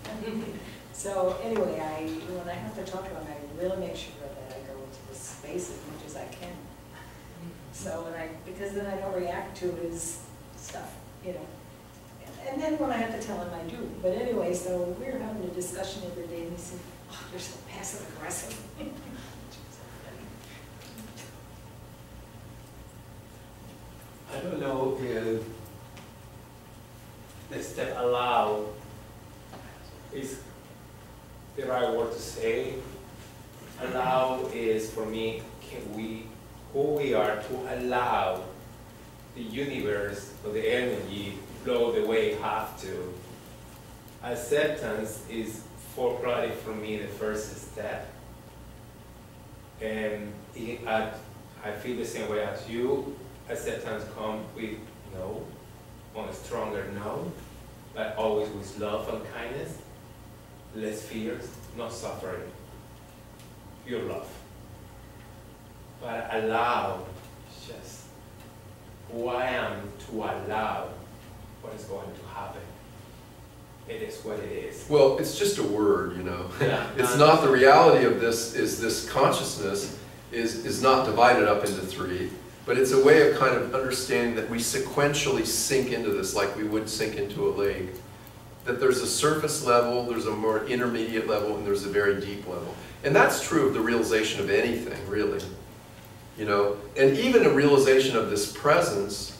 So anyway, when I have to talk to him, I really make sure that I go into the space as much as I can. So because then I don't react to his stuff, you know. And then when I have to tell him, I do. But anyway, so we were having a discussion the other day, and he said, "Oh, you're so passive aggressive." I don't know if the step allow is the right word to say. Allow is, for me, who we are to allow the universe or the energy flow the way it has to. Acceptance is probably for me the first step. And I feel the same way as you. Acceptance comes with no, on a stronger no, but always with love and kindness, less fears, not suffering, pure love. But allow, just who I am to allow what is going to happen. It is what it is. well, it's just a word, you know. Yeah. It's not the reality of this. Is this consciousness is not divided up into three. But it's a way of kind of understanding that we sequentially sink into this like we would sink into a lake. That there's a surface level, there's a more intermediate level, and there's a very deep level. And that's true of the realization of anything, really. You know, and even a realization of this presence,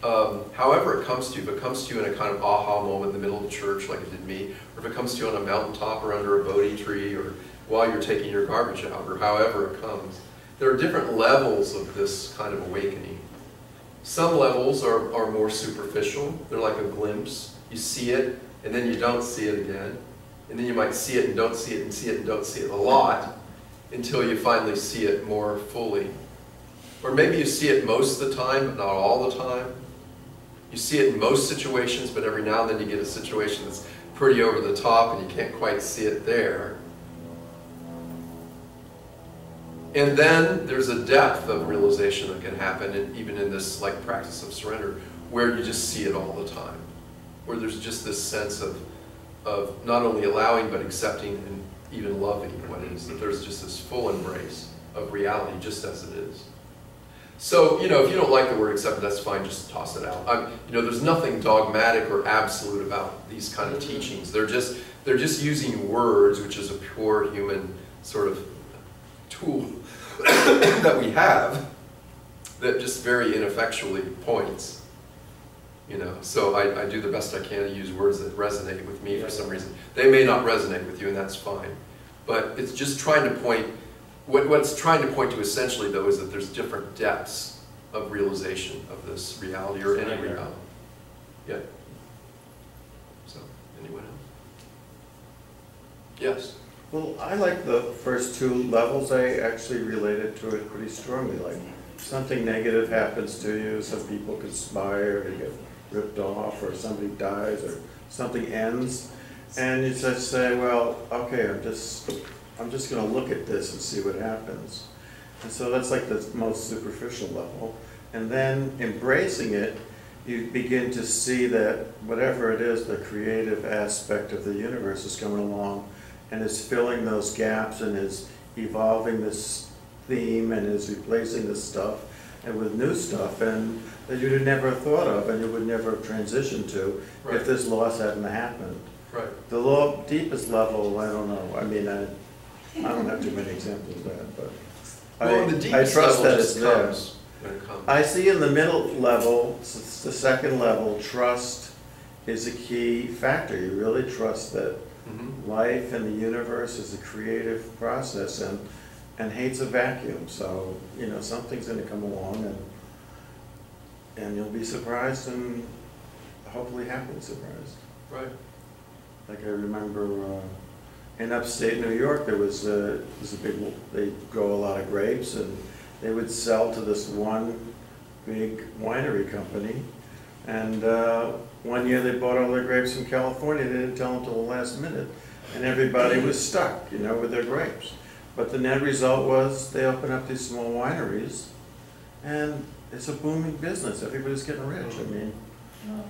however it comes to you, if it comes to you in a kind of aha moment in the middle of the church like it did me, or if it comes to you on a mountaintop or under a Bodhi tree, or while you're taking your garbage out, or however it comes, there are different levels of this kind of awakening. Some levels are more superficial. They're like a glimpse. You see it, and then you don't see it again. And then you might see it and don't see it and see it and don't see it a lot until you finally see it more fully. Or maybe you see it most of the time, but not all the time. You see it in most situations, but every now and then you get a situation that's pretty over the top and you can't quite see it there. And then there's a depth of realization that can happen, even in this like practice of surrender, where you just see it all the time. Where there's just this sense of not only allowing, but accepting and even loving what it is. That there's just this full embrace of reality just as it is. So, you know, if you don't like the word accept, that's fine, just toss it out. You know, there's nothing dogmatic or absolute about these kind of teachings. They're just using words, which is a pure human sort of tool that we have that just very ineffectually points, you know. So I do the best I can to use words that resonate with me for some reason. They may not resonate with you, and that's fine. But it's just trying to point, what it's trying to point to essentially, though, is that there's different depths of realization of this reality or any reality. Yeah. So, anyone else? Yes? Well, I like the first two levels. I actually related to it pretty strongly. Like, something negative happens to you, some people conspire to get ripped off, or somebody dies, or something ends, and you just say, well, okay, I'm just going to look at this and see what happens. And so that's like the most superficial level. And then embracing it, you begin to see that whatever it is, the creative aspect of the universe is coming along and is filling those gaps and is evolving this theme and is replacing this stuff and with new stuff and that you'd have never thought of and you would never have transitioned to Right. if this loss hadn't happened. Right. The deepest level, I don't know. I mean, I don't have too many examples of that, but Well, the I deepest trust level that just it's there. comes when it comes. I see in the middle level, the second level, trust is a key factor. You really trust that Mhm. life and the universe is a creative process and hates a vacuum. So, you know, something's gonna come along and you'll be surprised and hopefully happily surprised. Right. Like I remember in upstate New York, there was a big, they grow a lot of grapes and they would sell to this one big winery company. And one year they bought all their grapes from California, they didn't tell them till the last minute. And everybody was stuck, you know, with their grapes. But the net result was they opened up these small wineries and it's a booming business. Everybody's getting rich. I mean,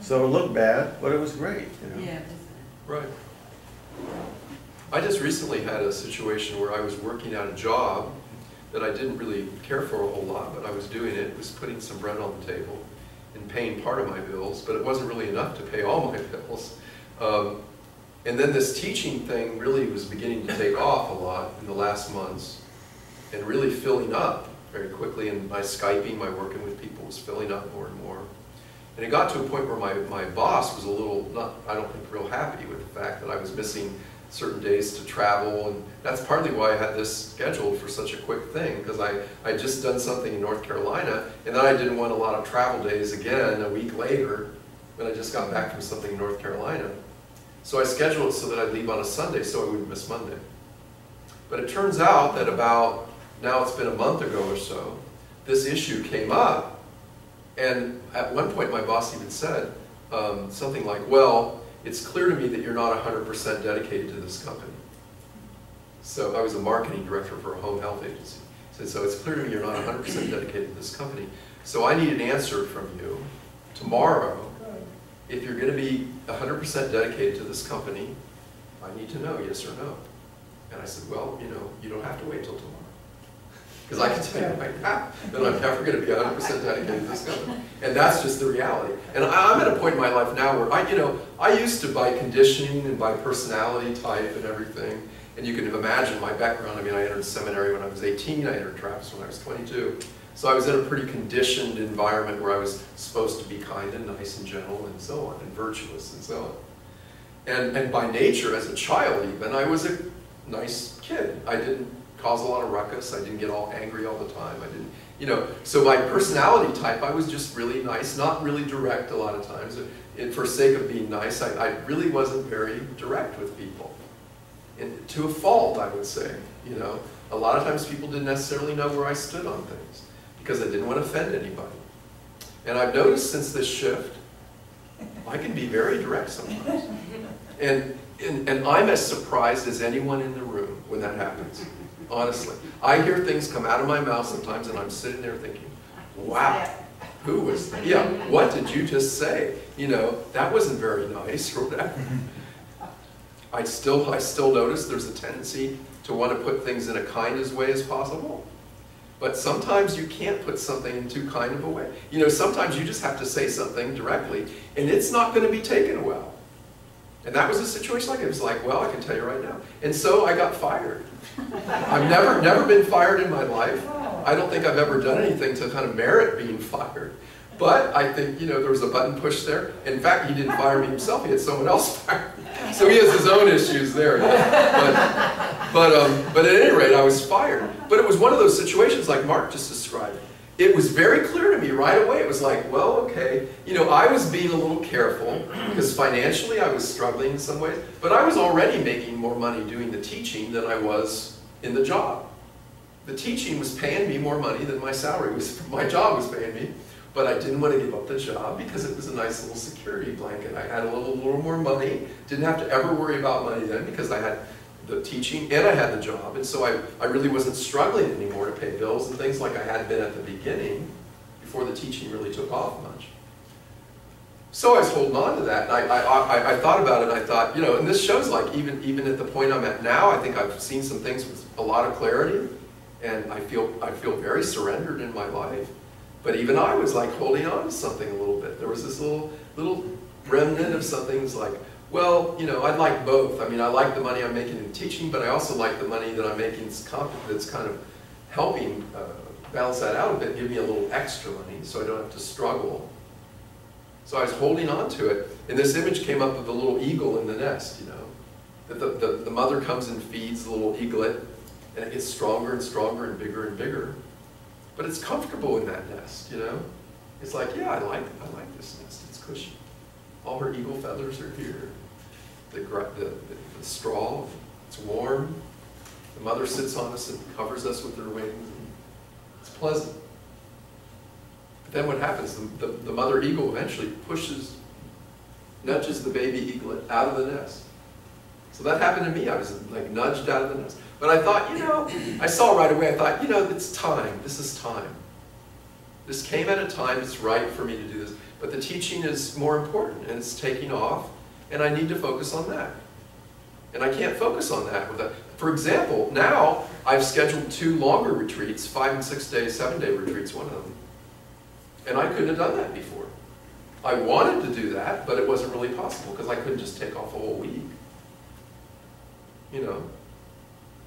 so it looked bad, but it was great, you know. Yeah. Right. I just recently had a situation where I was working at a job that I didn't really care for a whole lot, but I was doing it. It was putting some bread on the table and paying part of my bills, but it wasn't really enough to pay all my bills. And then this teaching thing really was beginning to take off a lot in the last months and really filling up very quickly. And my Skyping, my working with people was filling up more and more. And it got to a point where my boss was a little, I don't think real happy with the fact that I was missing certain days to travel, and that's partly why I had this scheduled for such a quick thing, because I'd just done something in North Carolina, and then I didn't want a lot of travel days again a week later when I just got back from something in North Carolina. So I scheduled it so that I'd leave on a Sunday so I wouldn't miss Monday. But it turns out that about, now it's been a month ago or so, this issue came up, and at one point my boss even said something like, well, it's clear to me that you're not 100% dedicated to this company. So I was a marketing director for a home health agency. He said, so it's clear to me you're not 100% dedicated to this company. So I need an answer from you tomorrow. If you're going to be 100% dedicated to this company, I need to know yes or no. And I said, well, you know, you don't have to wait till tomorrow. Because I can tell you right now that I'm never going to be 100% dedicated to this company. And that's just the reality. And I'm at a point in my life now where I used to by conditioning and by personality type and everything. And you can imagine my background. I mean, I entered seminary when I was 18. I entered Trappist when I was 22. So I was in a pretty conditioned environment where I was supposed to be kind and nice and gentle and so on, and virtuous and so on. And by nature, as a child even, I was a nice kid. I didn't cause a lot of ruckus. I didn't get all angry all the time. I didn't, you know, so my personality type, I was just really nice, not really direct a lot of times. And for sake of being nice, I really wasn't very direct with people. And to a fault, I would say, you know. A lot of times people didn't necessarily know where I stood on things because I didn't want to offend anybody. And I've noticed since this shift, I can be very direct sometimes. And I'm as surprised as anyone in the room when that happens. Honestly, I hear things come out of my mouth sometimes and I'm sitting there thinking, wow, who was that? Yeah, what did you just say? You know, that wasn't very nice or whatever. I still notice there's a tendency to want to put things in a kindest way as possible. But sometimes you can't put something in too kind of a way. You know, sometimes you just have to say something directly and it's not going to be taken well. And that was a situation like it. It was like, well, I can tell you right now. And so I got fired. I've never been fired in my life. I don't think I've ever done anything to kind of merit being fired. But I think, you know, there was a button pushed there. In fact, he didn't fire me himself. He had someone else fire me. So he has his own issues there. But at any rate, I was fired. But it was one of those situations like Mark just described. It was very clear to me right away. It was like, well, okay, you know, I was being a little careful because financially I was struggling in some ways, but I was already making more money doing the teaching than I was in the job. The teaching was paying me more money than my salary was, my job was paying me, but I didn't want to give up the job because it was a nice little security blanket. I had a little more money, didn't have to ever worry about money then because I had the teaching and I had the job, and so I really wasn't struggling anymore to pay bills and things like I had been at the beginning before the teaching really took off much. So I was holding on to that, and I thought about it, and I thought, you know, and this shows like even at the point I'm at now, I think I've seen some things with a lot of clarity, and I feel very surrendered in my life. But even I was like holding on to something a little bit. There was this little remnant of some things like, well, you know, I'd like both. I mean, I like the money I'm making in teaching, but I also like the money that I'm making that's kind of helping balance that out a bit, give me a little extra money so I don't have to struggle. So I was holding on to it, and this image came up of the little eagle in the nest, you know. That the mother comes and feeds the little eaglet, and it gets stronger and stronger and bigger. But it's comfortable in that nest, you know. It's like, yeah, I like this nest, it's cushy. All her eagle feathers are here. The straw, it's warm. The mother sits on us and covers us with her wings. It's pleasant. But then what happens? The mother eagle eventually nudges the baby eaglet out of the nest. So that happened to me. I was like nudged out of the nest. But I thought, you know, I saw right away, I thought, you know, it's time. This is time. This came at a time, it's right for me to do this. But the teaching is more important, and it's taking off, and I need to focus on that. And I can't focus on that without. For example, now I've scheduled 2 longer retreats, 5 and 6 day, 7-day retreats, one of them. And I couldn't have done that before. I wanted to do that, but it wasn't really possible because I couldn't just take off a whole week. You know?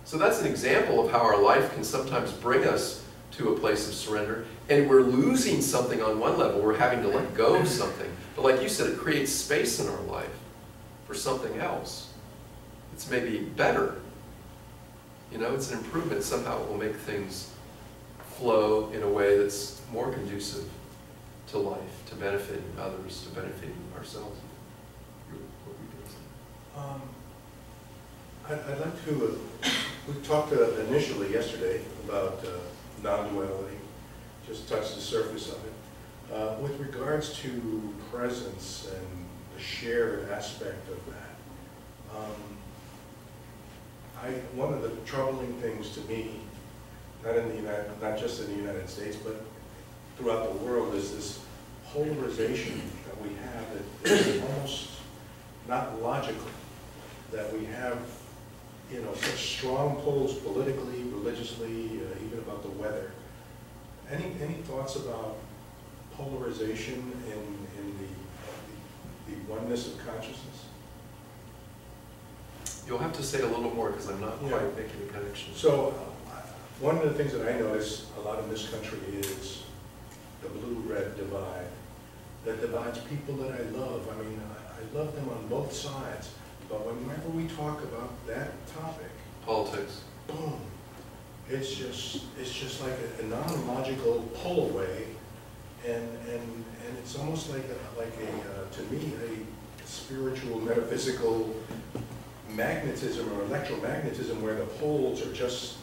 So that's an example of how our life can sometimes bring us to a place of surrender, and we're losing something on one level. We're having to let go of something. But like you said, it creates space in our life for something else. It's maybe better. You know, it's an improvement. Somehow it will make things flow in a way that's more conducive to life, to benefiting others, to benefiting ourselves. I'd like to, we talked initially yesterday about non-duality, just touched the surface of it. With regards to presence and the shared aspect of that, one of the troubling things to me, not just in the United States, but throughout the world, is this polarization that we have that is almost not logical, that we have, you know, such strong poles politically, religiously, even about the weather. Any thoughts about polarization in the oneness of consciousness? You'll have to say a little more because I'm not quite making the connection. So, one of the things that I notice a lot in this country is the blue-red divide that divides people that I love. I mean, I love them on both sides, but whenever we talk about that topic, politics, boom, it's just like a non-logical pull away, and it's almost like to me a spiritual, metaphysical magnetism or electromagnetism where the poles are just,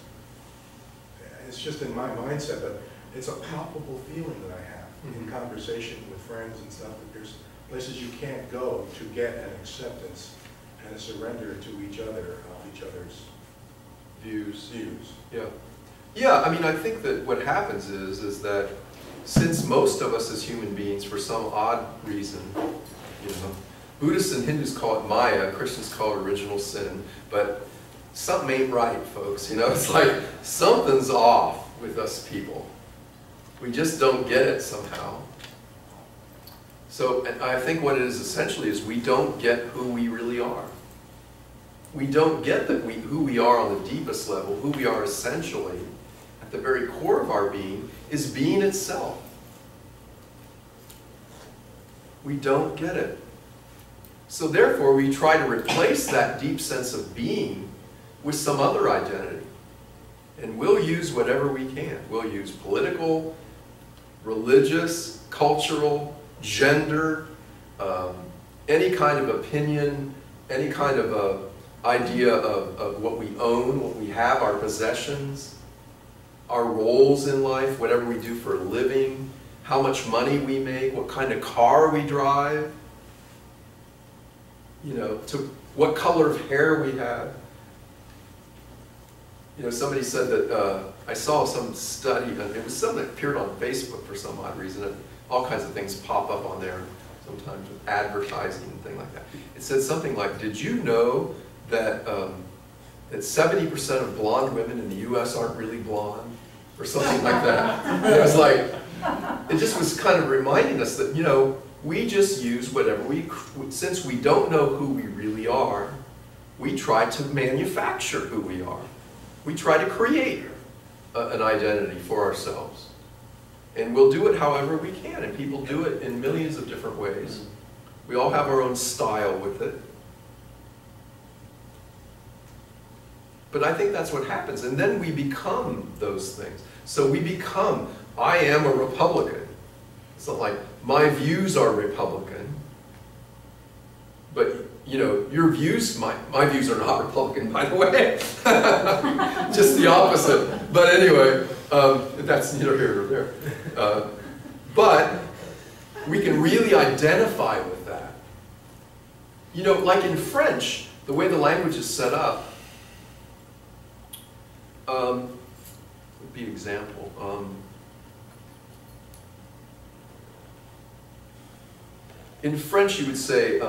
it's just in my mindset, but it's a palpable feeling that I have in conversation with friends and stuff, that there's places you can't go to get an acceptance and a surrender to each other of each other's views. Yeah, I mean, I think that what happens is that since most of us as human beings, for some odd reason, you know, Buddhists and Hindus call it Maya, Christians call it original sin, but something ain't right, folks. You know, it's like something's off with us people. We just don't get it somehow. So and I think what it is essentially is we don't get who we really are. We don't get that who we are on the deepest level, who we are essentially, at the very core of our being, is being itself. We don't get it. So therefore, we try to replace that deep sense of being with some other identity. And we'll use whatever we can. We'll use political, religious, cultural, gender, any kind of opinion, any kind of idea of what we own, what we have, our possessions, our roles in life, whatever we do for a living, how much money we make, what kind of car we drive, you know, to what color of hair we have. You know, somebody said that, I saw some study, and it was something that appeared on Facebook for some odd reason, and all kinds of things pop up on there. sometimes with advertising and things like that. It said something like, did you know that that 70% of blonde women in the US aren't really blonde? Or something like that. And it was like, it just was kind of reminding us that, you know, we just use whatever since we don't know who we really are, we try to manufacture who we are. We try to create an identity for ourselves. And we'll do it however we can, and people do it in millions of different ways. We all have our own style with it. But I think that's what happens, and then we become those things. So we become, I am a Republican. It's not like, my views are Republican, but, you know, your views, my views are not Republican, by the way. Just the opposite. But anyway, that's neither here nor there. But we can really identify with that. You know, like in French, the way the language is set up, would be an example. In French, you would say,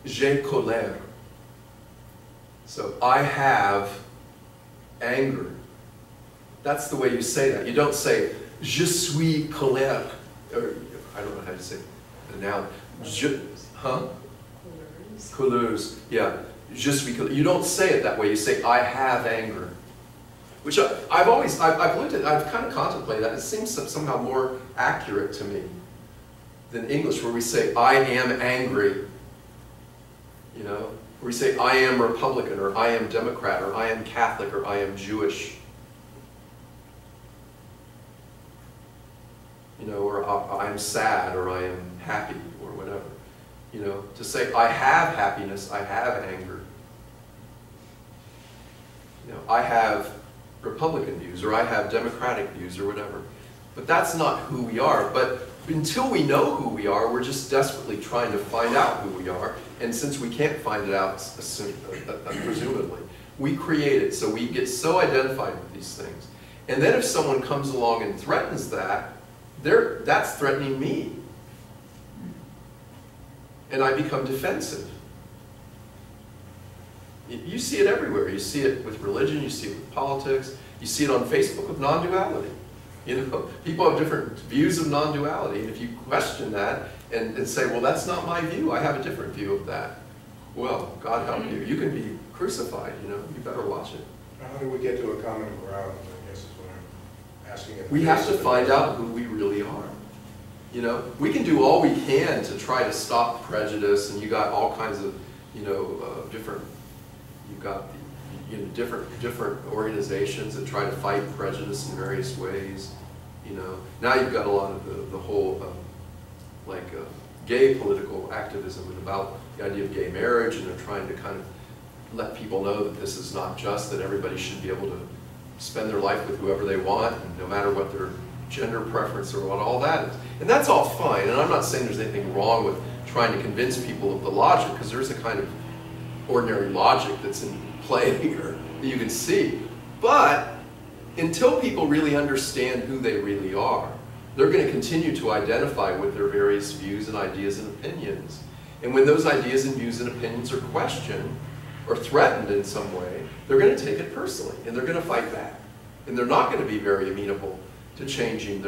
j'ai colère. So, I have anger. That's the way you say that. You don't say, je suis colère. Or, I don't know how to say it now. Huh? Couleurs. Yeah. Je suis colère. You don't say it that way. You say, I have anger. Which I've looked at, I've kind of contemplated that. It seems somehow more accurate to me than English, where we say, I am angry. You know? Where we say, I am Republican, or I am Democrat, or I am Catholic, or I am Jewish. You know, or I am sad, or I am happy, or whatever. You know, to say, I have happiness, I have anger. You know, I have Republican views, or I have Democratic views, or whatever. But that's not who we are. But until we know who we are, we're just desperately trying to find out who we are. And since we can't find it out, presumably, we create it. So we get so identified with these things. And then if someone comes along and threatens that, that's threatening me. And I become defensive. You see it everywhere. You see it with religion, you see it with politics, you see it on Facebook with non-duality. You know, people have different views of non-duality, and if you question that and say, well, that's not my view, I have a different view of that. Well, God help you. You can be crucified, you know, you better watch it. How do we get to a common ground, I guess is what I'm asking. We have to find out who we really are. You know, we can do all we can to try to stop prejudice, and you got all kinds of, you know, you've got you know, different organizations that try to fight prejudice in various ways. You know, now you've got a lot of the whole gay political activism about the idea of gay marriage, and they're trying to kind of let people know that this is not just, that everybody should be able to spend their life with whoever they want, and no matter what their gender preference or what all that is. And that's all fine, and I'm not saying there's anything wrong with trying to convince people of the logic, because there's a kind of ordinary logic that's in play here that you can see. But until people really understand who they really are, they're going to continue to identify with their various views and ideas and opinions. And when those ideas and views and opinions are questioned or threatened in some way, they're going to take it personally, and they're going to fight back. And they're not going to be very amenable to changing their